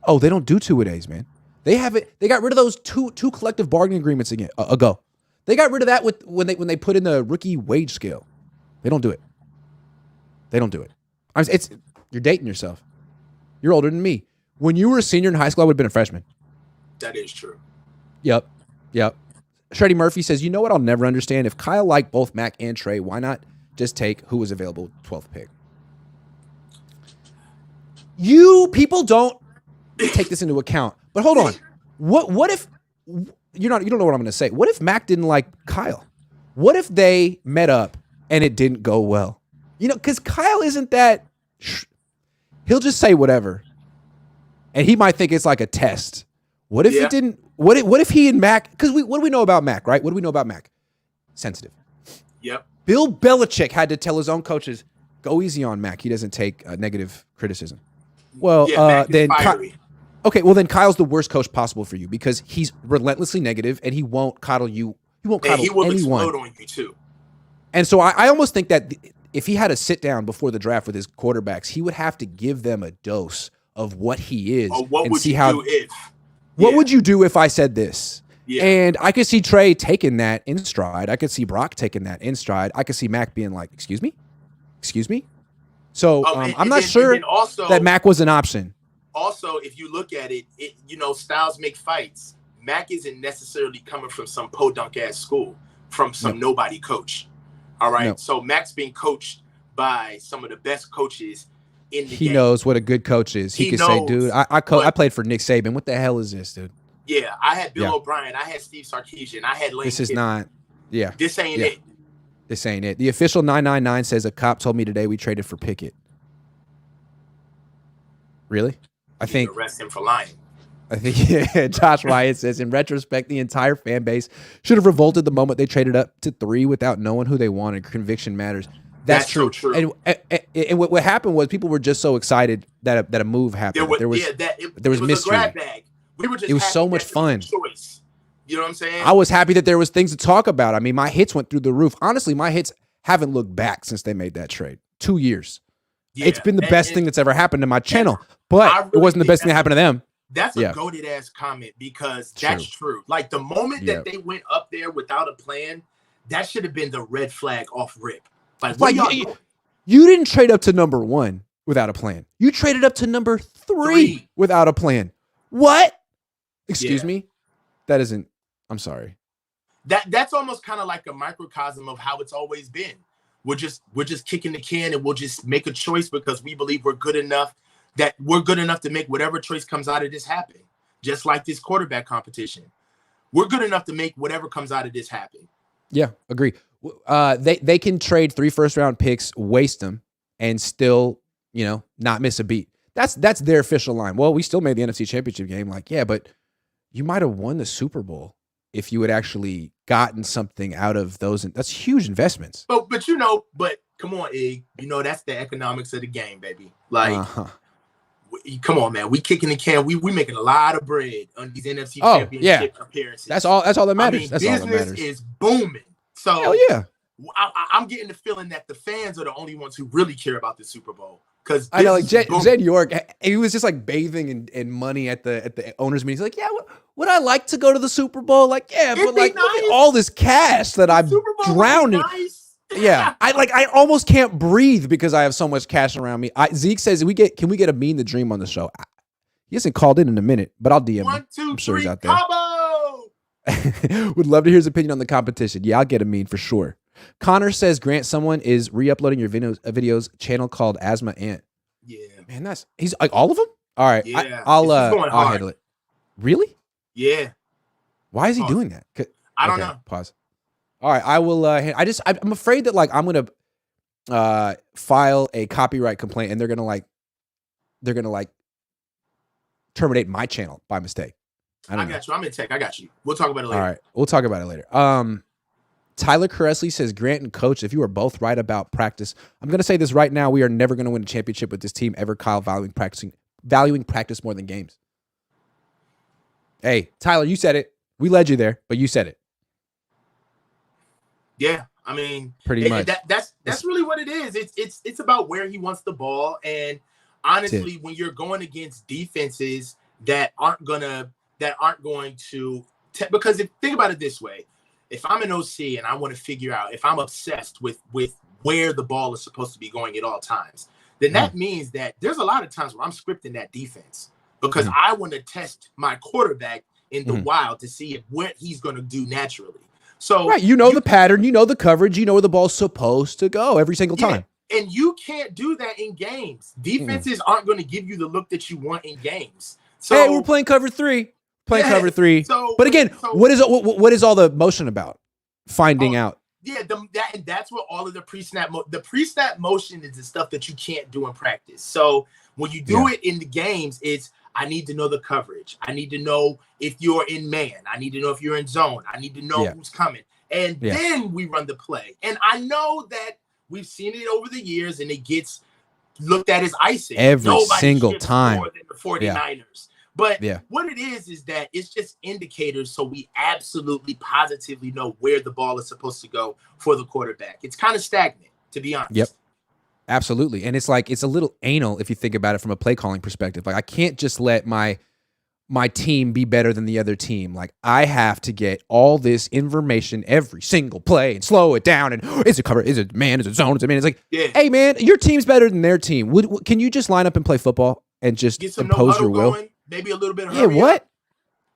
Speaker 1: Oh, they don't do two-a-days, man. They got rid of those two collective bargaining agreements ago. They got rid of that when they put in the rookie wage scale. They don't do it. You're dating yourself. You're older than me. When you were a senior in high school, I would have been a freshman.
Speaker 2: That is true.
Speaker 1: Yep. Shreddy Murphy says, you know what I'll never understand? If Kyle liked both Mac and Trey, why not just take who was available 12th pick? You people don't take this into account. But hold on. What if you don't know what I'm going to say? What if Mac didn't like Kyle? What if they met up and it didn't go well? Because Kyle isn't that. He'll just say whatever, and he might think it's like a test. What if it didn't? What if he and Mac? Because what do we know about Mac, right? What do we know about Mac? Sensitive.
Speaker 2: Yep.
Speaker 1: Bill Belichick had to tell his own coaches, "Go easy on Mac. He doesn't take negative criticism." Well, then then Kyle's the worst coach possible for you because he's relentlessly negative and he won't coddle you. He won't coddle anyone.
Speaker 2: He will explode on you too.
Speaker 1: And so I almost think that if he had a sit down before the draft with his quarterbacks, he would have to give them a dose of what he is.
Speaker 2: Or what
Speaker 1: and
Speaker 2: would
Speaker 1: see
Speaker 2: you
Speaker 1: how,
Speaker 2: do if?
Speaker 1: What would you do if I said this?
Speaker 2: Yeah.
Speaker 1: And I could see Trey taking that in stride. I could see Brock taking that in stride. I could see Mac being like, excuse me? So I'm not sure that Mac was an option.
Speaker 2: Also, if you look at it, styles make fights. Mac isn't necessarily coming from some podunk-ass school, from some nobody coach. All right? No. So Mac's being coached by some of the best coaches in the game.
Speaker 1: He knows what a good coach is. He could say, dude, I played for Nick Saban. What the hell is this, dude?
Speaker 2: Yeah, I had Bill O'Brien. I had Steve Sarkisian. I had Lane
Speaker 1: This is not,
Speaker 2: This ain't it.
Speaker 1: This ain't it. The official 999 says a cop told me today we traded for Pickett. Really? I think
Speaker 2: arrest him for lying.
Speaker 1: I think Josh Wyatt says, in retrospect, the entire fan base should have revolted the moment they traded up to 3 without knowing who they wanted. Conviction matters. That's true.
Speaker 2: So true.
Speaker 1: And what happened was people were just so excited that a move happened. There was mystery.
Speaker 2: A grab bag.
Speaker 1: It was so much fun.
Speaker 2: Choice. You know what I'm saying?
Speaker 1: I was happy that there was things to talk about. I mean, my hits went through the roof. Honestly, my hits haven't looked back since they made that trade. 2 years. Yeah, it's been the best thing that's ever happened to my channel, but it wasn't the best thing that happened to them.
Speaker 2: That's a goated ass comment because that's true. Like the moment that they went up there without a plan, that should have been the red flag off rip. Like
Speaker 1: you didn't trade up to number 1 without a plan. You traded up to number 3 without a plan. What? Excuse me? That isn't. I'm sorry.
Speaker 2: That's almost kind of like a microcosm of how it's always been. We're just kicking the can and we'll just make a choice because we believe we're good enough to make whatever choice comes out of this happen. Just like this quarterback competition. We're good enough to make whatever comes out of this happen.
Speaker 1: Yeah, agree. They can trade 3 first-round picks, waste them, and still, not miss a beat. That's their official line. Well, we still made the NFC Championship game. Like, yeah, but you might have won the Super Bowl if you had actually gotten something out of those. That's huge investments.
Speaker 2: But come on, Ig. That's the economics of the game, baby. Like, come on, man. We kicking the can. We making a lot of bread on these NFC Championship appearances.
Speaker 1: That's all that matters.
Speaker 2: I mean,
Speaker 1: that's all that matters.
Speaker 2: Business is booming. So
Speaker 1: hell yeah.
Speaker 2: I'm getting the feeling that the fans are the only ones who really care about the Super Bowl. Because
Speaker 1: I know, like Jed York, he was just like bathing in money at the owners' meeting. He's like, yeah, would I like to go to the Super Bowl? Like, yeah, but like, nice. Look at all this cash that I'm drowning. Nice. Yeah, I almost can't breathe because I have so much cash around me. Zeke says, can we get a Mean the Dream on the show? He hasn't called in a minute, but I'll DM him.
Speaker 2: 1, 2,
Speaker 1: I'm sure
Speaker 2: 3,
Speaker 1: he's out there.
Speaker 2: Combo!
Speaker 1: Would love to hear his opinion on the competition. Yeah, I'll get a Mean for sure. Connor says, Grant, someone is re-uploading your videos channel called Asthma Ant.
Speaker 2: Yeah,
Speaker 1: man, he's like all of them. All right,
Speaker 2: yeah,
Speaker 1: I'll handle it. Really?
Speaker 2: Yeah.
Speaker 1: Why is he doing that?
Speaker 2: I don't know.
Speaker 1: Pause. All right, I will. I'm afraid that like I'm gonna file a copyright complaint and they're gonna terminate my channel by mistake.
Speaker 2: I got you. I'm in tech. I got you. We'll talk about it later.
Speaker 1: All right, we'll talk about it later. Tyler Cressley says, Grant and Coach, if you are both right about practice, I'm going to say this right now. We are never going to win a championship with this team ever. Kyle valuing practice more than games. Hey, Tyler, you said it. We led you there, but you said it.
Speaker 2: Yeah, I mean,
Speaker 1: pretty much.
Speaker 2: That's really what it is. It's about where he wants the ball, and honestly, when you're going against defenses that aren't going to because think about it this way. If I'm an OC and I want to figure out if I'm obsessed with where the ball is supposed to be going at all times, then that means that there's a lot of times where I'm scripting that defense because I want to test my quarterback in the wild to see what he's going to do naturally. So
Speaker 1: right, the pattern, the coverage, where the ball's supposed to go every single time.
Speaker 2: And you can't do that in games. Defenses aren't going to give you the look that you want in games. So
Speaker 1: hey, we're playing cover 3. Cover 3. But again, what is all the motion about? Finding out.
Speaker 2: Yeah, and that's what all of the pre-snap motion is the stuff that you can't do in practice. So when you do it in the games, it's I need to know the coverage. I need to know if you're in man. I need to know if you're in zone. I need to know who's coming. And then we run the play. And I know that we've seen it over the years, and it gets looked at as icing.
Speaker 1: Every single time.
Speaker 2: More than the 49ers. But what it is that it's just indicators so we absolutely positively know where the ball is supposed to go for the quarterback. It's kind of stagnant, to be honest.
Speaker 1: Yep. Absolutely. And it's like it's a little anal if you think about it from a play calling perspective. Like I can't just let my team be better than the other team. Like I have to get all this information every single play and slow it down. And is it cover? Is it man? Is it zone? Is it man? It's like, hey man, your team's better than their team. Can you just line up and play football and just impose your will?
Speaker 2: Going, maybe a little bit of
Speaker 1: what?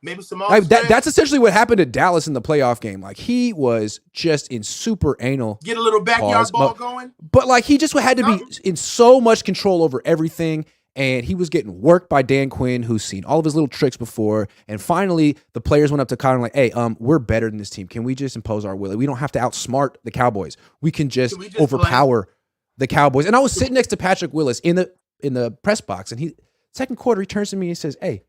Speaker 2: Maybe some
Speaker 1: that's essentially what happened to Dallas in the playoff game. Like he was just in super anal.
Speaker 2: Get a little backyard ball going.
Speaker 1: But like he just had to be in so much control over everything. And he was getting worked by Dan Quinn, who's seen all of his little tricks before. And finally, the players went up to Connor like, hey, we're better than this team. Can we just impose our will? We don't have to outsmart the Cowboys. We can just overpower the Cowboys. And I was sitting next to Patrick Willis in the press box. And second quarter, he turns to me and says, hey,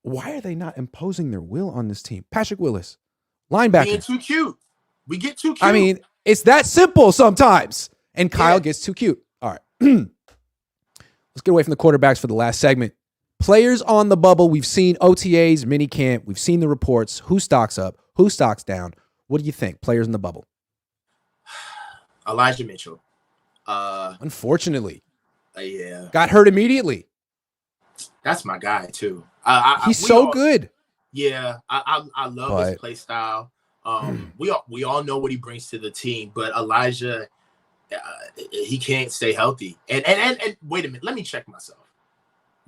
Speaker 1: why are they not imposing their will on this team? Patrick Willis, linebacker.
Speaker 2: Being too cute. We get too cute.
Speaker 1: I mean, it's that simple sometimes. And Kyle gets too cute. All right. Let's get away from the quarterbacks for the last segment. Players on the bubble. We've seen OTAs, minicamp. We've seen the reports. Who stocks up? Who stocks down? What do you think? Players in the bubble.
Speaker 2: Elijah Mitchell.
Speaker 1: Unfortunately.
Speaker 2: Yeah.
Speaker 1: Got hurt immediately.
Speaker 2: That's my guy, too.
Speaker 1: He's so good.
Speaker 2: Yeah. I love his play style. We all know what he brings to the team, but Elijah, he can't stay healthy. And wait a minute, let me check myself.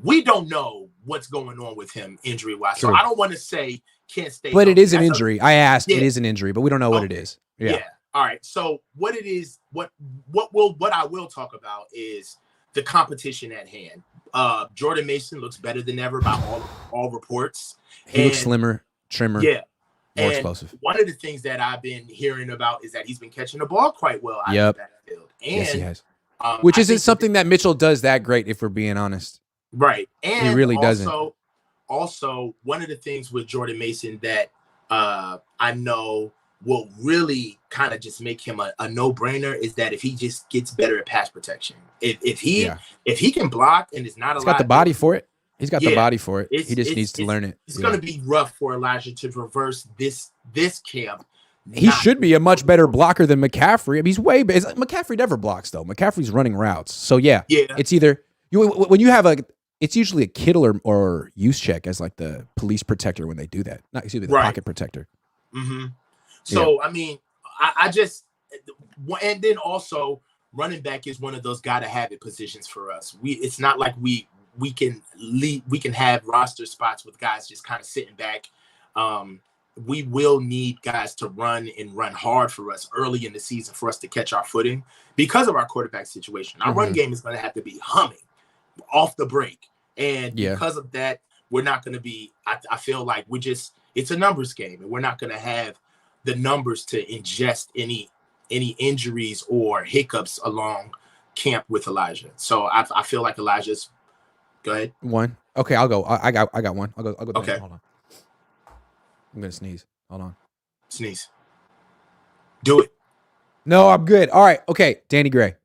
Speaker 2: We don't know what's going on with him injury-wise. So I don't want to say can't stay
Speaker 1: But
Speaker 2: healthy.
Speaker 1: It is an injury. I asked, it is an injury, but we don't know what it is. Yeah.
Speaker 2: All right. So what it is, what I will talk about is the competition at hand. Jordan Mason looks better than ever by all reports.
Speaker 1: He looks slimmer, trimmer.
Speaker 2: Yeah.
Speaker 1: More explosive.
Speaker 2: One of the things that I've been hearing about is that he's been catching the ball quite well out of the backfield. And,
Speaker 1: yes, he has. Which isn't something that Mitchell does that great, if we're being honest.
Speaker 2: Right. And
Speaker 1: he really doesn't.
Speaker 2: Also, one of the things with Jordan Mason that I know will really kind of just make him a no-brainer is that if he just gets better at pass protection. If he can block and is not
Speaker 1: He's got the body for it. He's got the body for it. He just needs to learn it.
Speaker 2: It's going to be rough for Elijah to reverse this camp.
Speaker 1: He should be a much better blocker than McCaffrey. I mean, he's way better. McCaffrey never blocks, though. McCaffrey's running routes. So, it's either when you have it's usually a Kittle or use check as like the police protector when they do that. Not excuse me, the pocket protector.
Speaker 2: Mm-hmm. So, I mean, I just and then also running back is one of those gotta have it positions for us. It's not like we can have roster spots with guys just kind of sitting back. We will need guys to run and run hard for us early in the season for us to catch our footing because of our quarterback situation. Our run game is going to have to be humming off the break. And because of that, we're not going to be, I feel like it's a numbers game, and we're not going to have the numbers to ingest any injuries or hiccups along camp with Elijah. So I feel like Elijah's, go ahead.
Speaker 1: One. Okay, I'll go. I got one. I'll go.
Speaker 2: Okay.
Speaker 1: Hold on. I'm going to sneeze. Hold on.
Speaker 2: Sneeze. Do it.
Speaker 1: No, I'm good. All right. Okay. Danny Gray.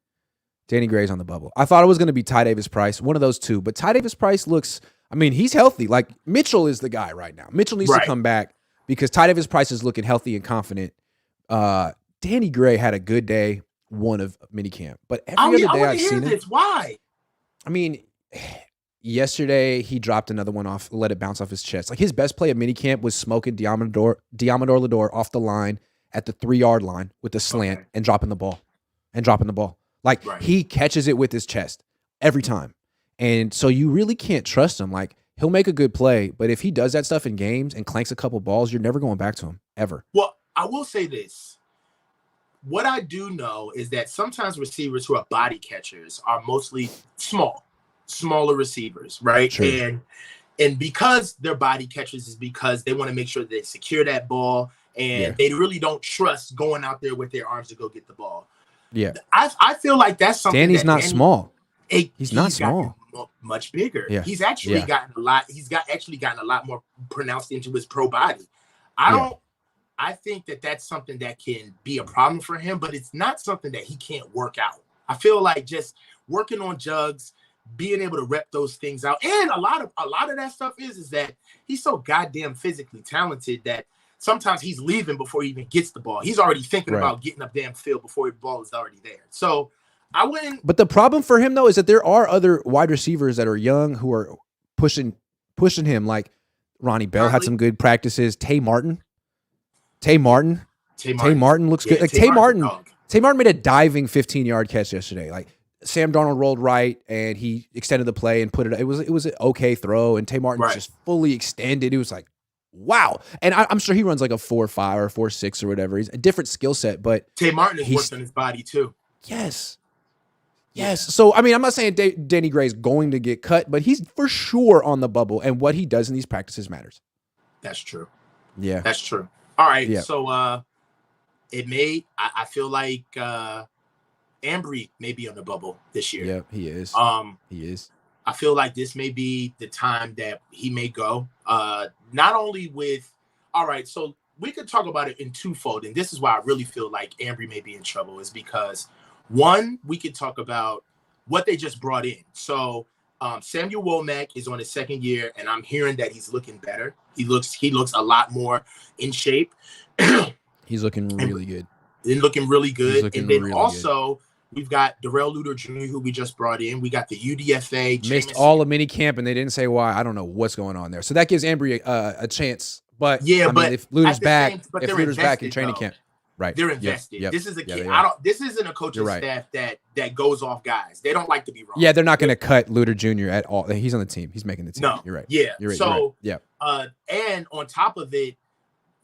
Speaker 1: Danny Gray's on the bubble. I thought it was going to be Ty Davis Price, one of those two. But Ty Davis Price looks, I mean, he's healthy. Like Mitchell is the guy right now. Mitchell needs to
Speaker 2: Right.
Speaker 1: come back because Ty Davis Price is looking healthy and confident. Danny Gray had a good day, one of minicamp. But every other day I've seen him.
Speaker 2: Why?
Speaker 1: I mean, yesterday he dropped another one off, let it bounce off his chest. Like his best play at minicamp was smoking Diamador Lador off the line at the 3-yard line with the slant and dropping the ball. Like he catches it with his chest every time. And so you really can't trust him. Like he'll make a good play, but if he does that stuff in games and clanks a couple balls, you're never going back to him ever.
Speaker 2: Well, I will say this. What I do know is that sometimes receivers who are body catchers are mostly smaller receivers, right?
Speaker 1: True.
Speaker 2: And because they're body catchers is because they want to make sure that they secure that ball and they really don't trust going out there with their arms to go get the ball.
Speaker 1: Yeah.
Speaker 2: I feel like that's something
Speaker 1: Danny's not small.
Speaker 2: He's
Speaker 1: not small.
Speaker 2: Much bigger.
Speaker 1: Yeah.
Speaker 2: He's actually gotten a lot. He's gotten a lot more pronounced into his pro body. I think that that's something that can be a problem for him, but it's not something that he can't work out. I feel like just working on jugs, being able to rep those things out, and a lot of that stuff is that he's so goddamn physically talented that sometimes he's leaving before he even gets the ball. He's already thinking about getting up damn field before the ball is already there. So I wouldn't.
Speaker 1: But the problem for him though is that there are other wide receivers that are young who are pushing him. Like Ronnie Bell had some good practices. Tay Martin looks good. Like Tay Martin made a diving 15-yard catch yesterday. Like Sam Darnold rolled right and he extended the play and put it. It was an okay throw, and Tay Martin just fully extended. It was like, wow. And I'm sure he runs like a 4.5 or 4.6 or whatever. He's a different skill set, but
Speaker 2: Tay Martin is working his body too.
Speaker 1: Yes. So, I mean, I'm not saying Danny Gray's going to get cut, but he's for sure on the bubble, and what he does in these practices matters.
Speaker 2: That's true.
Speaker 1: Yeah.
Speaker 2: That's true. All right.
Speaker 1: Yeah.
Speaker 2: So, I feel like Ambry may be on the bubble this year.
Speaker 1: Yeah, he is. He is.
Speaker 2: I feel like this may be the time that he may go. Not only with, all right, so we could talk about it in twofold, and this is why I really feel like Ambry may be in trouble, is because one, we could talk about what they just brought in. So Samuel Womack is on his second year, and I'm hearing that he's looking better. He looks a lot more in shape.
Speaker 1: He's looking really good.
Speaker 2: And then also we've got Darrell Luter Jr., who we just brought in. We got the UDFA.
Speaker 1: Missed all of minicamp, and they didn't say why. I don't know what's going on there. So that gives Ambry a chance. But I mean, if Luter's back, in training camp, right?
Speaker 2: They're invested.
Speaker 1: Yep.
Speaker 2: This is a kid. This isn't a coaching staff that goes off guys. They don't like to be wrong.
Speaker 1: Yeah, they're not going to cut Luter Jr. at all. He's on the team. He's making the team.
Speaker 2: No,
Speaker 1: you're right.
Speaker 2: Yeah.
Speaker 1: You're right.
Speaker 2: So
Speaker 1: you're right.
Speaker 2: and on top of it,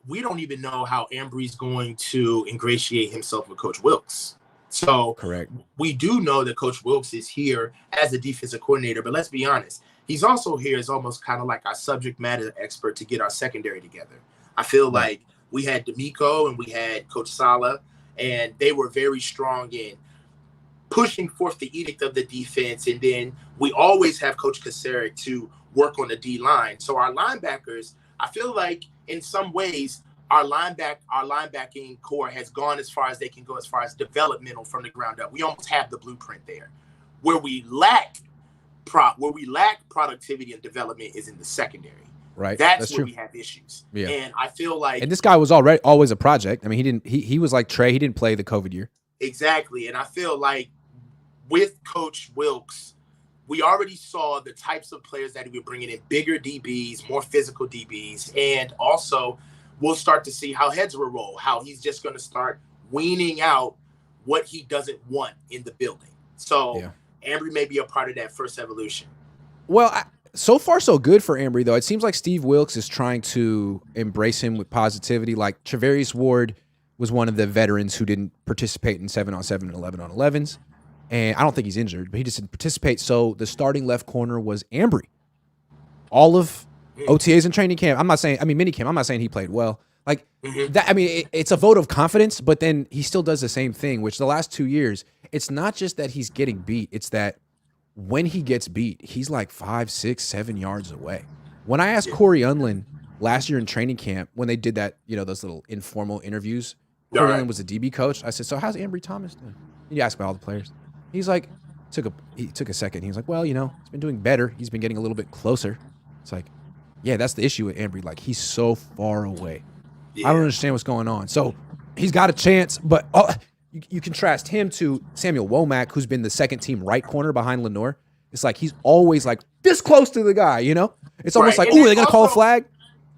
Speaker 2: we don't even know how Ambry's going to ingratiate himself with Coach Wilkes. So
Speaker 1: correct.
Speaker 2: We do know that Coach Wilkes is here as a defensive coordinator, but let's be honest, he's also here as almost kind of like our subject matter expert to get our secondary together. I feel like we had D'Amico and we had Coach Sala, and they were very strong in pushing forth the edict of the defense. And then we always have Coach Kasarik to work on the D line. So our linebackers, I feel like in some ways, our linebacking core has gone as far as they can go as far as developmental from the ground up. We almost have the blueprint there. Where we lack productivity and development is in the secondary.
Speaker 1: Right.
Speaker 2: That's where
Speaker 1: true.
Speaker 2: we have issues.
Speaker 1: Yeah.
Speaker 2: And I feel like,
Speaker 1: and this guy was always a project. I mean, he was like Trey. He didn't play the COVID year.
Speaker 2: Exactly. And I feel like with Coach Wilkes, we already saw the types of players that he was bringing in, bigger DBs, more physical DBs, and also we'll start to see how heads will roll, how he's just going to start weaning out what he doesn't want in the building. So Ambry may be a part of that first evolution.
Speaker 1: Well, so far so good for Ambry, though. It seems like Steve Wilkes is trying to embrace him with positivity. Like Travarius Ward was one of the veterans who didn't participate in 7-on-7 and 11-on-11s. And I don't think he's injured, but he just didn't participate. So the starting left corner was Ambry. All of OTAs and training camp. Minicamp. I'm not saying he played well. Like that. I mean, it's a vote of confidence, but then he still does the same thing, which the last 2 years, it's not just that he's getting beat. It's that when he gets beat, he's like 5, 6, 7 yards away. When I asked Corey Unlin last year in training camp, when they did that, those little informal interviews Corey
Speaker 2: right.
Speaker 1: Allen was the DB coach. I said, so how's Ambry Thomas doing? You ask about all the players. He's like, he took a second. He was like, well, he's been doing better. He's been getting a little bit closer. It's like, yeah, that's the issue with Ambry. Like, he's so far away.
Speaker 2: Yeah.
Speaker 1: I don't understand what's going on. So he's got a chance, but you contrast him to Samuel Womack, who's been the second team right corner behind Lenore. It's like he's always like this close to the guy, It's almost like, oh, they're gonna call a flag.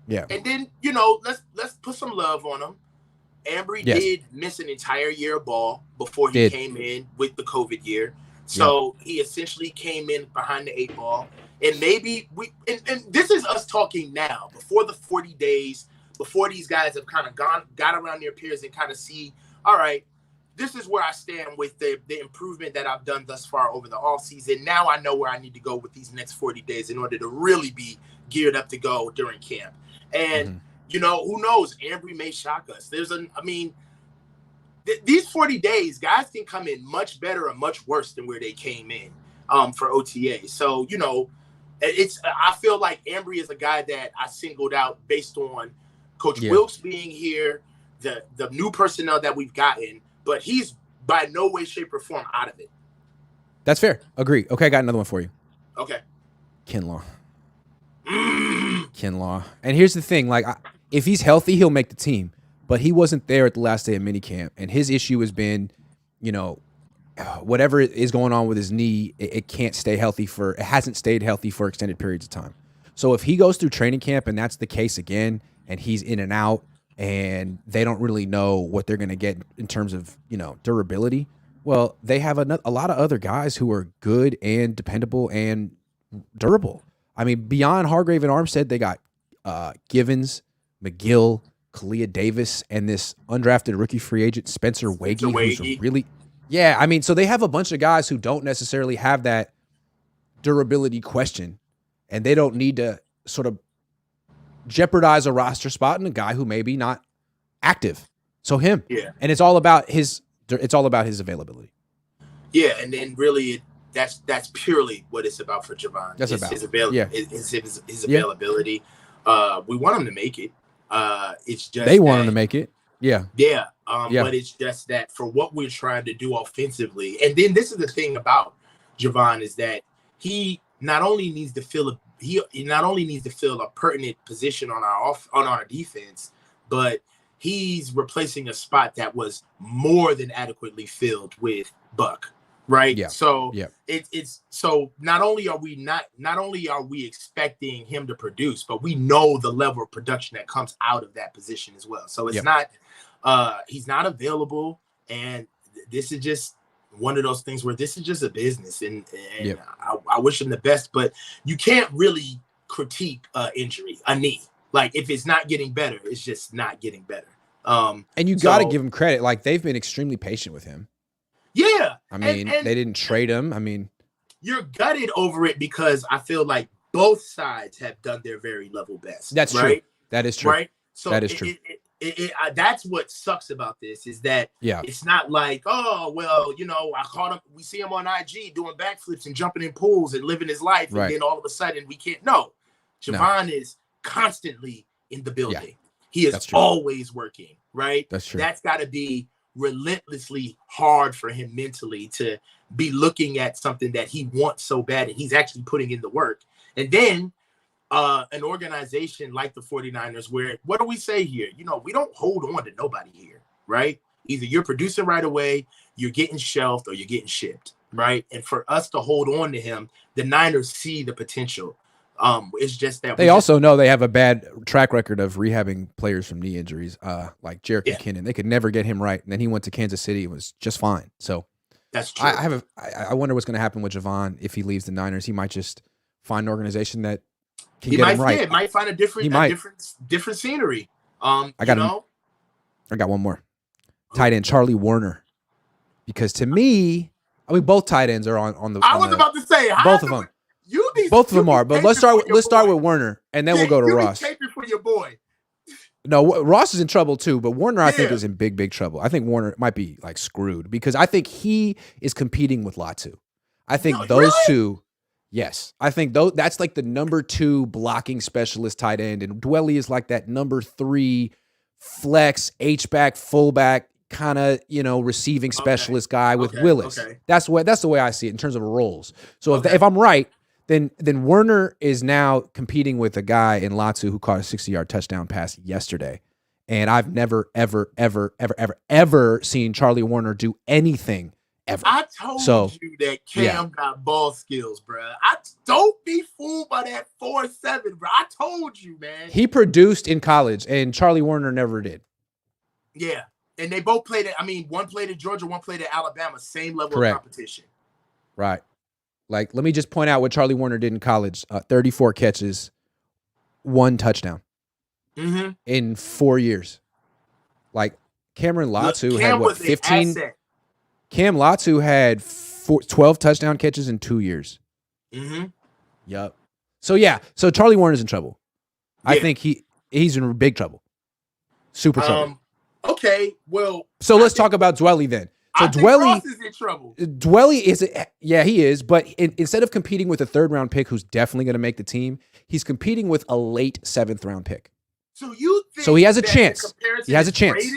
Speaker 1: Yeah.
Speaker 2: And then, let's put some love on him. Ambry did miss an entire year of ball before he came in with the COVID year. So he essentially came in behind the 8 ball. And maybe and this is us talking now, before the 40 days, before these guys have kind of got around their peers and kind of see, all right, this is where I stand with the improvement that I've done thus far over the offseason. Now I know where I need to go with these next 40 days in order to really be geared up to go during camp. And, who knows? Ambry may shock us. These 40 days, guys can come in much better or much worse than where they came in for OTA. So, I feel like Ambry is a guy that I singled out based on Coach Wilkes being here, the new personnel that we've gotten, but he's by no way, shape, or form out of it.
Speaker 1: That's fair. Agree. Okay, I got another one for you.
Speaker 2: Okay.
Speaker 1: Kinlaw. Kinlaw. And here's the thing, like, if he's healthy, he'll make the team. But he wasn't there at the last day of minicamp, and his issue has been, whatever is going on with his knee, it can't stay healthy it hasn't stayed healthy for extended periods of time. So if he goes through training camp and that's the case again, and he's in and out, and they don't really know what they're going to get in terms of, durability, well, they have a lot of other guys who are good and dependable and durable. I mean, beyond Hargrave and Armstead, they got Givens, McGill, Kalia Davis, and this undrafted rookie free agent, Spencer Wagee, who's really – yeah, I mean, so they have a bunch of guys who don't necessarily have that durability question, and they don't need to sort of jeopardize a roster spot in a guy who may be not active. So him.
Speaker 2: Yeah.
Speaker 1: And it's all about his availability.
Speaker 2: Yeah, and then really that's purely what it's about for Javon.
Speaker 1: That's
Speaker 2: his availability. We want him to make it. It's just
Speaker 1: they want him to make it. Yeah.
Speaker 2: Yeah. But it's just that for what we're trying to do offensively. And then this is the thing about Javon is that he not only needs to fill a pertinent position on our defense, but he's replacing a spot that was more than adequately filled with Buck. Right. Yeah. So it's so not only are we expecting him to produce, but we know the level of production that comes out of that position as well. So it's not he's not available, and this is just one of those things where this is just a business, and I wish him the best, but you can't really critique injury, a knee. Like if it's not getting better, it's just not getting better.
Speaker 1: And you got to give him credit. Like they've been extremely patient with him.
Speaker 2: Yeah.
Speaker 1: I mean, they didn't trade him. I mean,
Speaker 2: you're gutted over it because I feel like both sides have done their very level best.
Speaker 1: That's
Speaker 2: right?
Speaker 1: True. That is true.
Speaker 2: Right. So
Speaker 1: that is true.
Speaker 2: That's what sucks about this is that it's not like, oh, well, I caught him. We see him on IG doing backflips and jumping in pools and living his life.
Speaker 1: Right.
Speaker 2: And then all of a sudden we can't. No, Javon is constantly in the building. Yeah. He is always working. Right.
Speaker 1: That's true.
Speaker 2: That's got to be relentlessly hard for him mentally to be looking at something that he wants so bad and he's actually putting in the work. And then an organization like the 49ers where, what do we say here? We don't hold on to nobody here, right? Either you're producing right away, you're getting shelved, or you're getting shipped, right? And for us to hold on to him, the Niners see the potential. It's just that
Speaker 1: they also know they have a bad track record of rehabbing players from knee injuries, like Jerick McKinnon. They could never get him right, and then he went to Kansas City and was just fine. So
Speaker 2: that's true.
Speaker 1: I wonder what's going to happen with Javon if he leaves the Niners. He might just find an organization that can
Speaker 2: get
Speaker 1: him right.
Speaker 2: Yeah, might find a different scenery. I
Speaker 1: got one more. Tight end Charlie Warner, because to me, I mean both tight ends are on the.
Speaker 2: I was about to say
Speaker 1: both of them. Both of them are, but let's start with Werner, and then we'll go to Ross.
Speaker 2: Taping for your boy.
Speaker 1: No, Ross is in trouble too, but Warner I think is in big trouble. I think Warner might be like screwed because I think he is competing with Latu. I think those two, yes, I think that's like the number 2 blocking specialist tight end, and Dwelly is like that number 3 flex, H-back, fullback, kind of, receiving specialist guy with Willis.
Speaker 2: Okay.
Speaker 1: That's the way I see it in terms of roles. So if I'm right, then Werner is now competing with a guy in Latu who caught a 60-yard touchdown pass yesterday. And I've never, ever, ever, ever, ever, ever seen Charlie Warner do anything ever.
Speaker 2: I told you that Cam got ball skills, bro. Don't be fooled by that 4.7, bro. I told you, man.
Speaker 1: He produced in college, and Charlie Warner never did.
Speaker 2: Yeah. And they both played it. I mean, one played at Georgia, one played at Alabama. Same level
Speaker 1: Correct.
Speaker 2: of competition.
Speaker 1: Right. Like, let me just point out what Charlie Warner did in college. 34 catches, 1 touchdown in 4 years. Like, Cameron Latu had, what, 15? Cam Latu had 12 touchdown catches in 2 years. Yep. So Charlie Warner's in trouble. Yeah. I think he's in big trouble. Super trouble.
Speaker 2: Okay, well.
Speaker 1: So let's talk about Dwelly then. So
Speaker 2: Dwelly is in trouble.
Speaker 1: Dwelly he is, but instead of competing with a 3rd-round pick who's definitely going to make the team, he's competing with a late 7th-round pick.
Speaker 2: So you think
Speaker 1: he has a chance. He has a chance.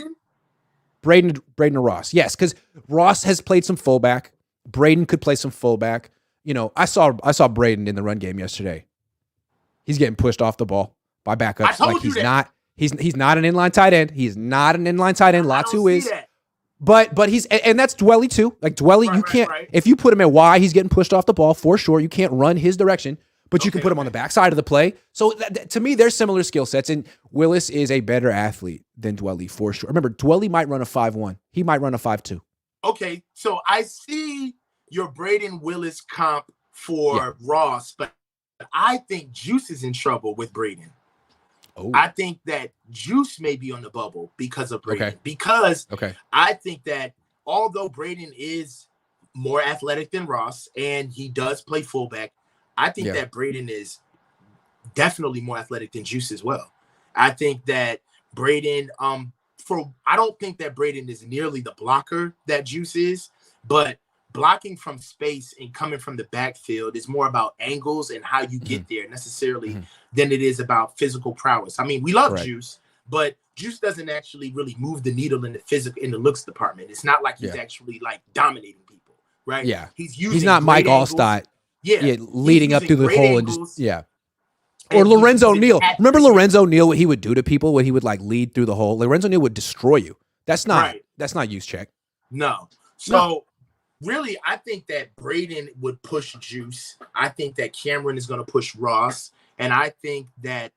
Speaker 1: Braden or Ross. Yes, because Ross has played some fullback. Braden could play some fullback. I saw Braden in the run game yesterday. He's getting pushed off the ball by backups. Like he's not an inline tight end. He's not an inline tight end. Latu is. But he's, and that's Dwelly too. Like Dwelly, you can't, if you put him at Y, he's getting pushed off the ball for sure. You can't run his direction, but you can put him on the backside of the play. So to me, there's similar skill sets, and Willis is a better athlete than Dwelly for sure. Remember, Dwelly might run a 5.1. He might run a 5.2.
Speaker 2: Okay, so I see your Braden Willis comp for Ross, but I think Juice is in trouble with Braden. Oh. I think that Juice may be on the bubble because of Braden. Because I think that although Braden is more athletic than Ross and he does play fullback, I think that Braden is definitely more athletic than Juice as well. I think that Braden, I don't think that Braden is nearly the blocker that Juice is, but blocking from space and coming from the backfield is more about angles and how you get there necessarily than it is about physical prowess. I mean, we love Juice, but Juice doesn't actually really move the needle in the looks department. It's not like he's actually like dominating people, right?
Speaker 1: Yeah.
Speaker 2: He's
Speaker 1: not Mike Allstott.
Speaker 2: Yeah.
Speaker 1: Leading up through the hole and just, Or Lorenzo Neal. Remember Lorenzo Neal, what he would do to people when he would like lead through the hole? Lorenzo Neal would destroy you. That's not use check.
Speaker 2: No. So really, I think that Braden would push Juice. I think that Cameron is going to push Ross. And I think that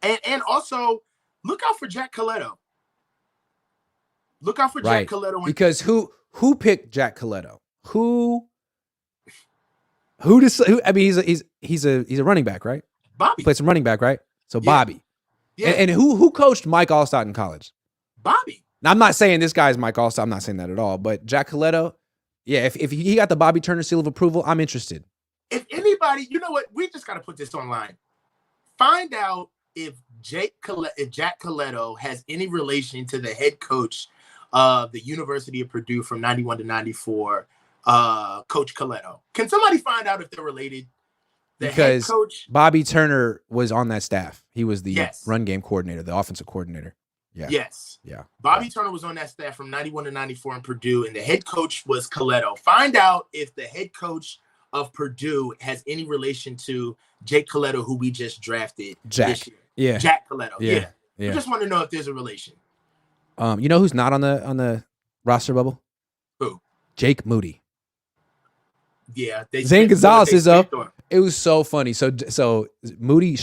Speaker 2: and also look out for Jack Coletto. Look out for Jack Coletto.
Speaker 1: Because who picked Jack Coletto? Who I mean, he's a running back, right?
Speaker 2: Bobby.
Speaker 1: He played some running back, right? So Bobby. Yeah. And who coached Mike Allstott in college?
Speaker 2: Bobby.
Speaker 1: Now, I'm not saying this guy's Mike Allstott. I'm not saying that at all. But Jack Coletto, if he got the Bobby Turner seal of approval, I'm interested.
Speaker 2: If anybody, you know what? We just got to put this online. Find out if Jack Coletto has any relation to the head coach of the University of Purdue from 91 to 94, Coach Coletto. Can somebody find out if they're related?
Speaker 1: Because head coach, Bobby Turner was on that staff. He was the run game coordinator, the offensive coordinator. Yeah.
Speaker 2: Yes.
Speaker 1: Yeah.
Speaker 2: Bobby Turner was on that staff from 91 to 94 in Purdue, and the head coach was Coletto. Find out if the head coach of Purdue has any relation to Jake Coletto, who we just drafted this year.
Speaker 1: Yeah.
Speaker 2: Jack Coletto. Yeah. We just want to know if there's a relation.
Speaker 1: You know who's not on the roster bubble?
Speaker 2: Who?
Speaker 1: Jake Moody.
Speaker 2: Yeah.
Speaker 1: Zane Gonzalez is up. It was so funny. So Moody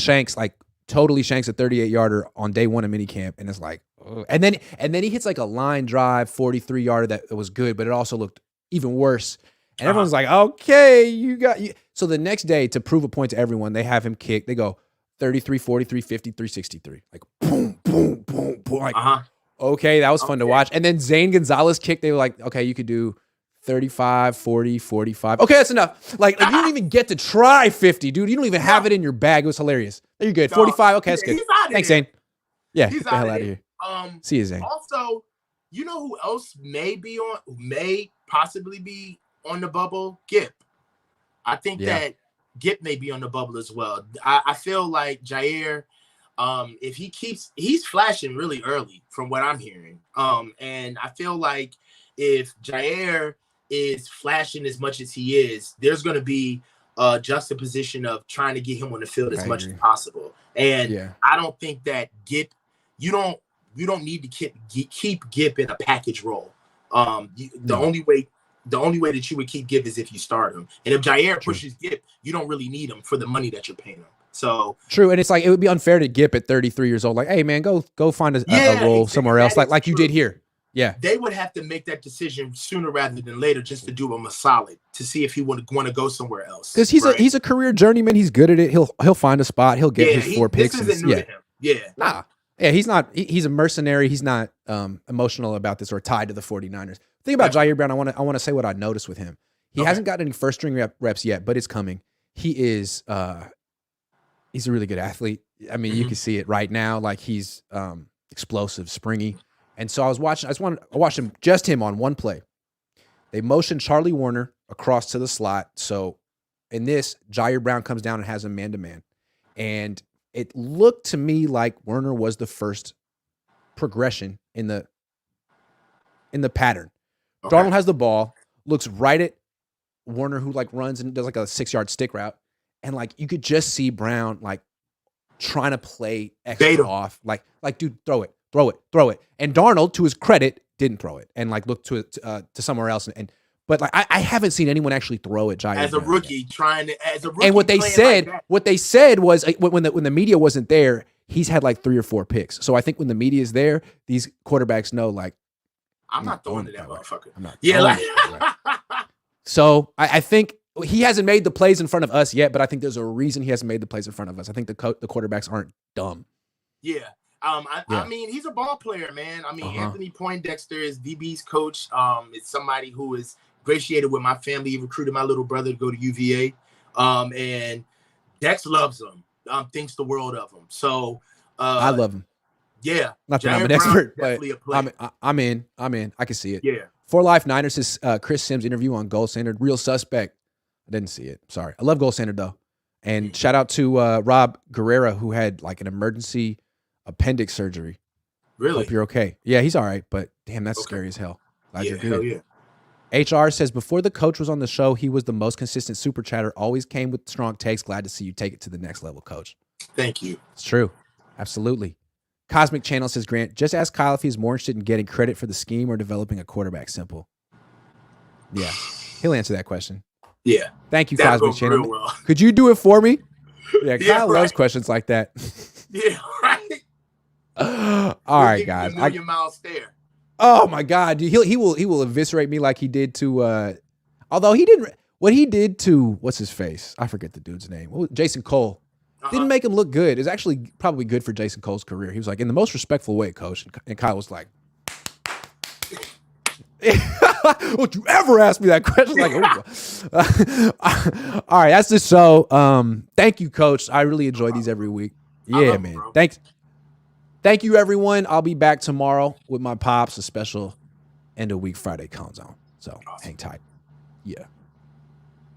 Speaker 1: totally shanks a 38-yarder on day one of minicamp, and it's like, ugh. And then he hits like a line drive 43-yarder that was good, but it also looked even worse. And everyone's like, okay, you got you. So the next day, to prove a point to everyone, they have him kick. They go 33, 43, 53, 63. Like boom, boom, boom, boom. Like, okay, that was fun to watch. And then Zane Gonzalez kicked. They were like, okay, you could do 35, 40, 45. Okay, that's enough. Like you don't even get to try 50, dude. You don't even have it in your bag. It was hilarious. You're good. 45. Okay, that's good. Thanks, Zane. Yeah, get the hell out of here. See you, Zane.
Speaker 2: Also, you know who else may possibly be on the bubble? Gip. I think that Gip may be on the bubble as well. I feel like Jair If he's flashing really early from what I'm hearing. And I feel like if Jair is flashing as much as he is, there's going to be a juxtaposition of trying to get him on the field as much as possible. And I don't think that you don't need to keep Gip in a package role. The only way that you would keep Gip is if you start him. And if Jair pushes Gip, you don't really need him for the money that you're paying him. So
Speaker 1: true, and it's like it would be unfair to Gip at 33 years old. Like, hey man, go find a role somewhere else, like you did here. Yeah,
Speaker 2: they would have to make that decision sooner rather than later, just to do him a solid to see if he would want to go somewhere else.
Speaker 1: Because he's a career journeyman. He's good at it. He'll find a spot. He'll get his 4 picks.
Speaker 2: This isn't new to him. Yeah,
Speaker 1: nah, yeah, he's not. He's a mercenary. He's not emotional about this or tied to the 49ers. The thing about Jair Brown, I want to say what I noticed with him. He hasn't gotten any first string reps yet, but it's coming. He is. He's a really good athlete. I mean, you can see it right now. Like he's explosive, springy. And so I watched him on one play. They motioned Charlie Warner across to the slot. So in this, Jair Brown comes down and has him man-to-man. And it looked to me like Warner was the first progression in the pattern. Okay. Darnold has the ball, looks right at Warner, who like runs and does like a 6-yard stick route. And like you could just see Brown like trying to play extra off. Like dude, throw it. And Darnold, to his credit, didn't throw it and like looked to somewhere else. But like I haven't seen anyone actually throw it. Jair
Speaker 2: as a rookie
Speaker 1: yet. And what they said was when the media wasn't there, he's had like 3 or 4 picks. So I think when the media is there, these quarterbacks know like
Speaker 2: I'm not throwing to that motherfucker.
Speaker 1: I'm not. So I think he hasn't made the plays in front of us yet, but I think there's a reason he hasn't made the plays in front of us. I think the quarterbacks aren't dumb.
Speaker 2: Yeah. I mean, he's a ball player, man. I mean, Anthony Poindexter is DB's coach. It's somebody who is ingratiated with my family. He recruited my little brother to go to UVA. And Dex loves him. Thinks the world of him. So
Speaker 1: I love him.
Speaker 2: Yeah.
Speaker 1: Not that I'm an expert, but I'm in. I can see it.
Speaker 2: Yeah.
Speaker 1: For Life Niners is Chris Sims interview on Gold Standard. Real suspect. I didn't see it. Sorry. I love Gold Standard though. And shout out to Rob Guerrera, who had like an emergency appendix surgery.
Speaker 2: Really?
Speaker 1: Hope you're okay. Yeah, he's all right, but damn, that's scary as hell. Glad you're good.
Speaker 2: Hell yeah.
Speaker 1: HR says, before the coach was on the show, he was the most consistent super chatter, always came with strong takes. Glad to see you take it to the next level, coach.
Speaker 2: Thank you.
Speaker 1: It's true. Absolutely. Cosmic Channel says, Grant, just ask Kyle if he's more interested in getting credit for the scheme or developing a quarterback. Simple. Yeah, he'll answer that question.
Speaker 2: Yeah.
Speaker 1: Thank you, Cosmic Channel. Well. Could you do it for me? Yeah, Kyle loves questions like that.
Speaker 2: Yeah, right.
Speaker 1: All right, guys.
Speaker 2: Mile stare.
Speaker 1: Oh my God, dude. He will eviscerate me like he did to. Although he didn't. What he did to what's his face? I forget the dude's name. Jason Cole. Didn't make him look good. It's actually probably good for Jason Cole's career. He was like, in the most respectful way, coach. And Kyle was like, "Don't you ever ask me that question?" Like, all right, that's the show. Thank you, coach. I really enjoy these every week. Yeah, man. Thanks. Thank you, everyone. I'll be back tomorrow with my pops, a special end of week Friday countdown. So hang tight. Yeah.